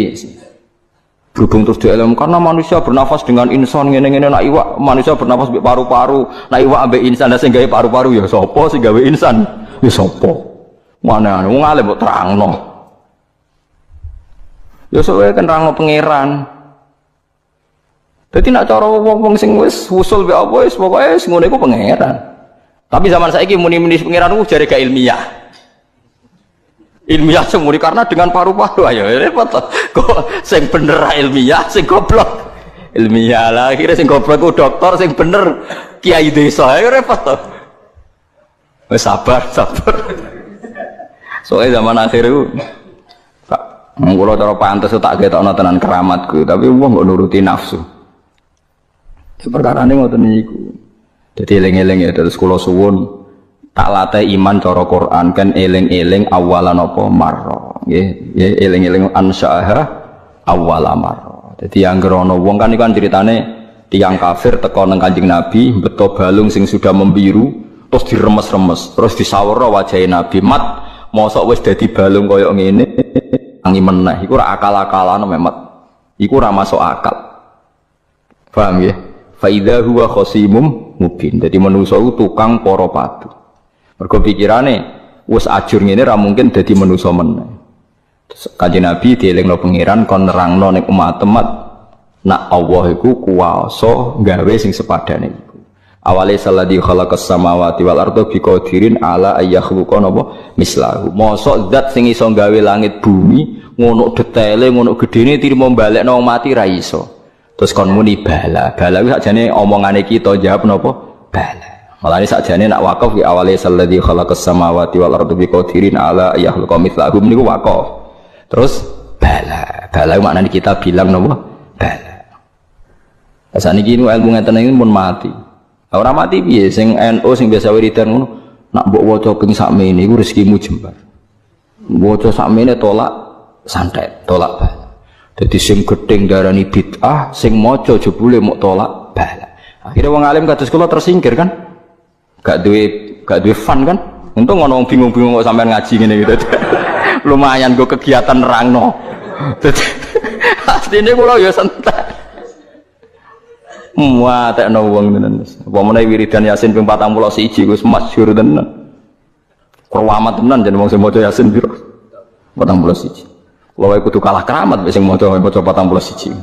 Berhubung terus dielem karena manusia bernafas dengan insan ngene-ngene nak iwak manusia bernafas mbek paru-paru, nak iwak ambek insan sing gawe paru-paru ya sapa sing gawe insan? Ya sapa? Mana wong alim mbok terangno. Ya soalnya kan terangno pangeran. Dadi nak cara wong sing wis usul mbek apa wis pokoke wis ngono iku pangeran. Tapi zaman saiki muni-muni pangeran ku jare gak ilmiah. Ilmiah semuri karena dengan paru-paru ayo repot kok sing bener ilmiah sing goblok ilmiah lah akhirnya sing goblok ku dokter sing bener kiai desa ayo repot to wis sabar soalnya zaman akhir itu kula cara pantes tak ketokno tenan keramatku tapi wong kok nuruti nafsu ya perkarane ngoten niku dadi eling-eling ya terus kula suwun tak latih iman cara Quran kan eling-eling awalan apa marra nggih eling-eling ansyaha awala marra dadi anggere ana wong kan iku kan critane tiyang kafir teko nang Kanjeng Nabi beto balung sing sudah membiru terus diremes-remes terus disawara wajahe Nabi mat mosok wis dadi balung kaya ngene tangi meneh iku ora akal-akalan memet iku ora masuk akal paham nggih fa idza huwa khasimum mubin dadi manusa tukang para padu mergo pikirane wis ajur ngene ra mungkin dadi manusa meneh. Kanjeng Nabi dielingno pangeran kon nerangno ning umat-umat nak Allah iku kuwasa gawe sing sepadane iku. Awale salladzi khalaqas samawati wal arda biqadirin ala ayakhluqa napa mislahu. Mosok zat sing iso gawe langit bumi ngono detaile ngono gedene trimo balekno wong mati ra iso. Terus kon muni bala. Bala kuwi sakjane omongane kita jawab napa? Bala. Malah ini sakjane nak wakaf di awalnya salladzi khalaqas samawati wal arda biqadirin ala ayakhluqa mithlahum niku wakaf. Terus bala. Bala maknane kita bilang napa? Bala. Saniki ilmu ngeten iki pun mati. Ora mati piye sing NU sing biasa wiridan ngono nak mbok waca ping sakmene iku rezekimu jembar. Waca sakmene tolak santet, tolak bala. Dadi sing gedeng darani bid'ah, sing maca jebule mok tolak bala. Akhirnya wong alim kados kula tersingkir kan? Gak duwe fun kan? Untung ana wong bingung-bingung kok sampean ngaji ngene gitu. Lumayan go kegiatan nerangno. Dadi asline kula ya santai. Muatekno wong tenan. Apa meneh wiridan Yasin ping 41 Gus masyhur tenan. Keramat tenan jeneng wong sing maca Yasin piro? 41. Kulo wae kudu kalah keramat wis sing maca 41.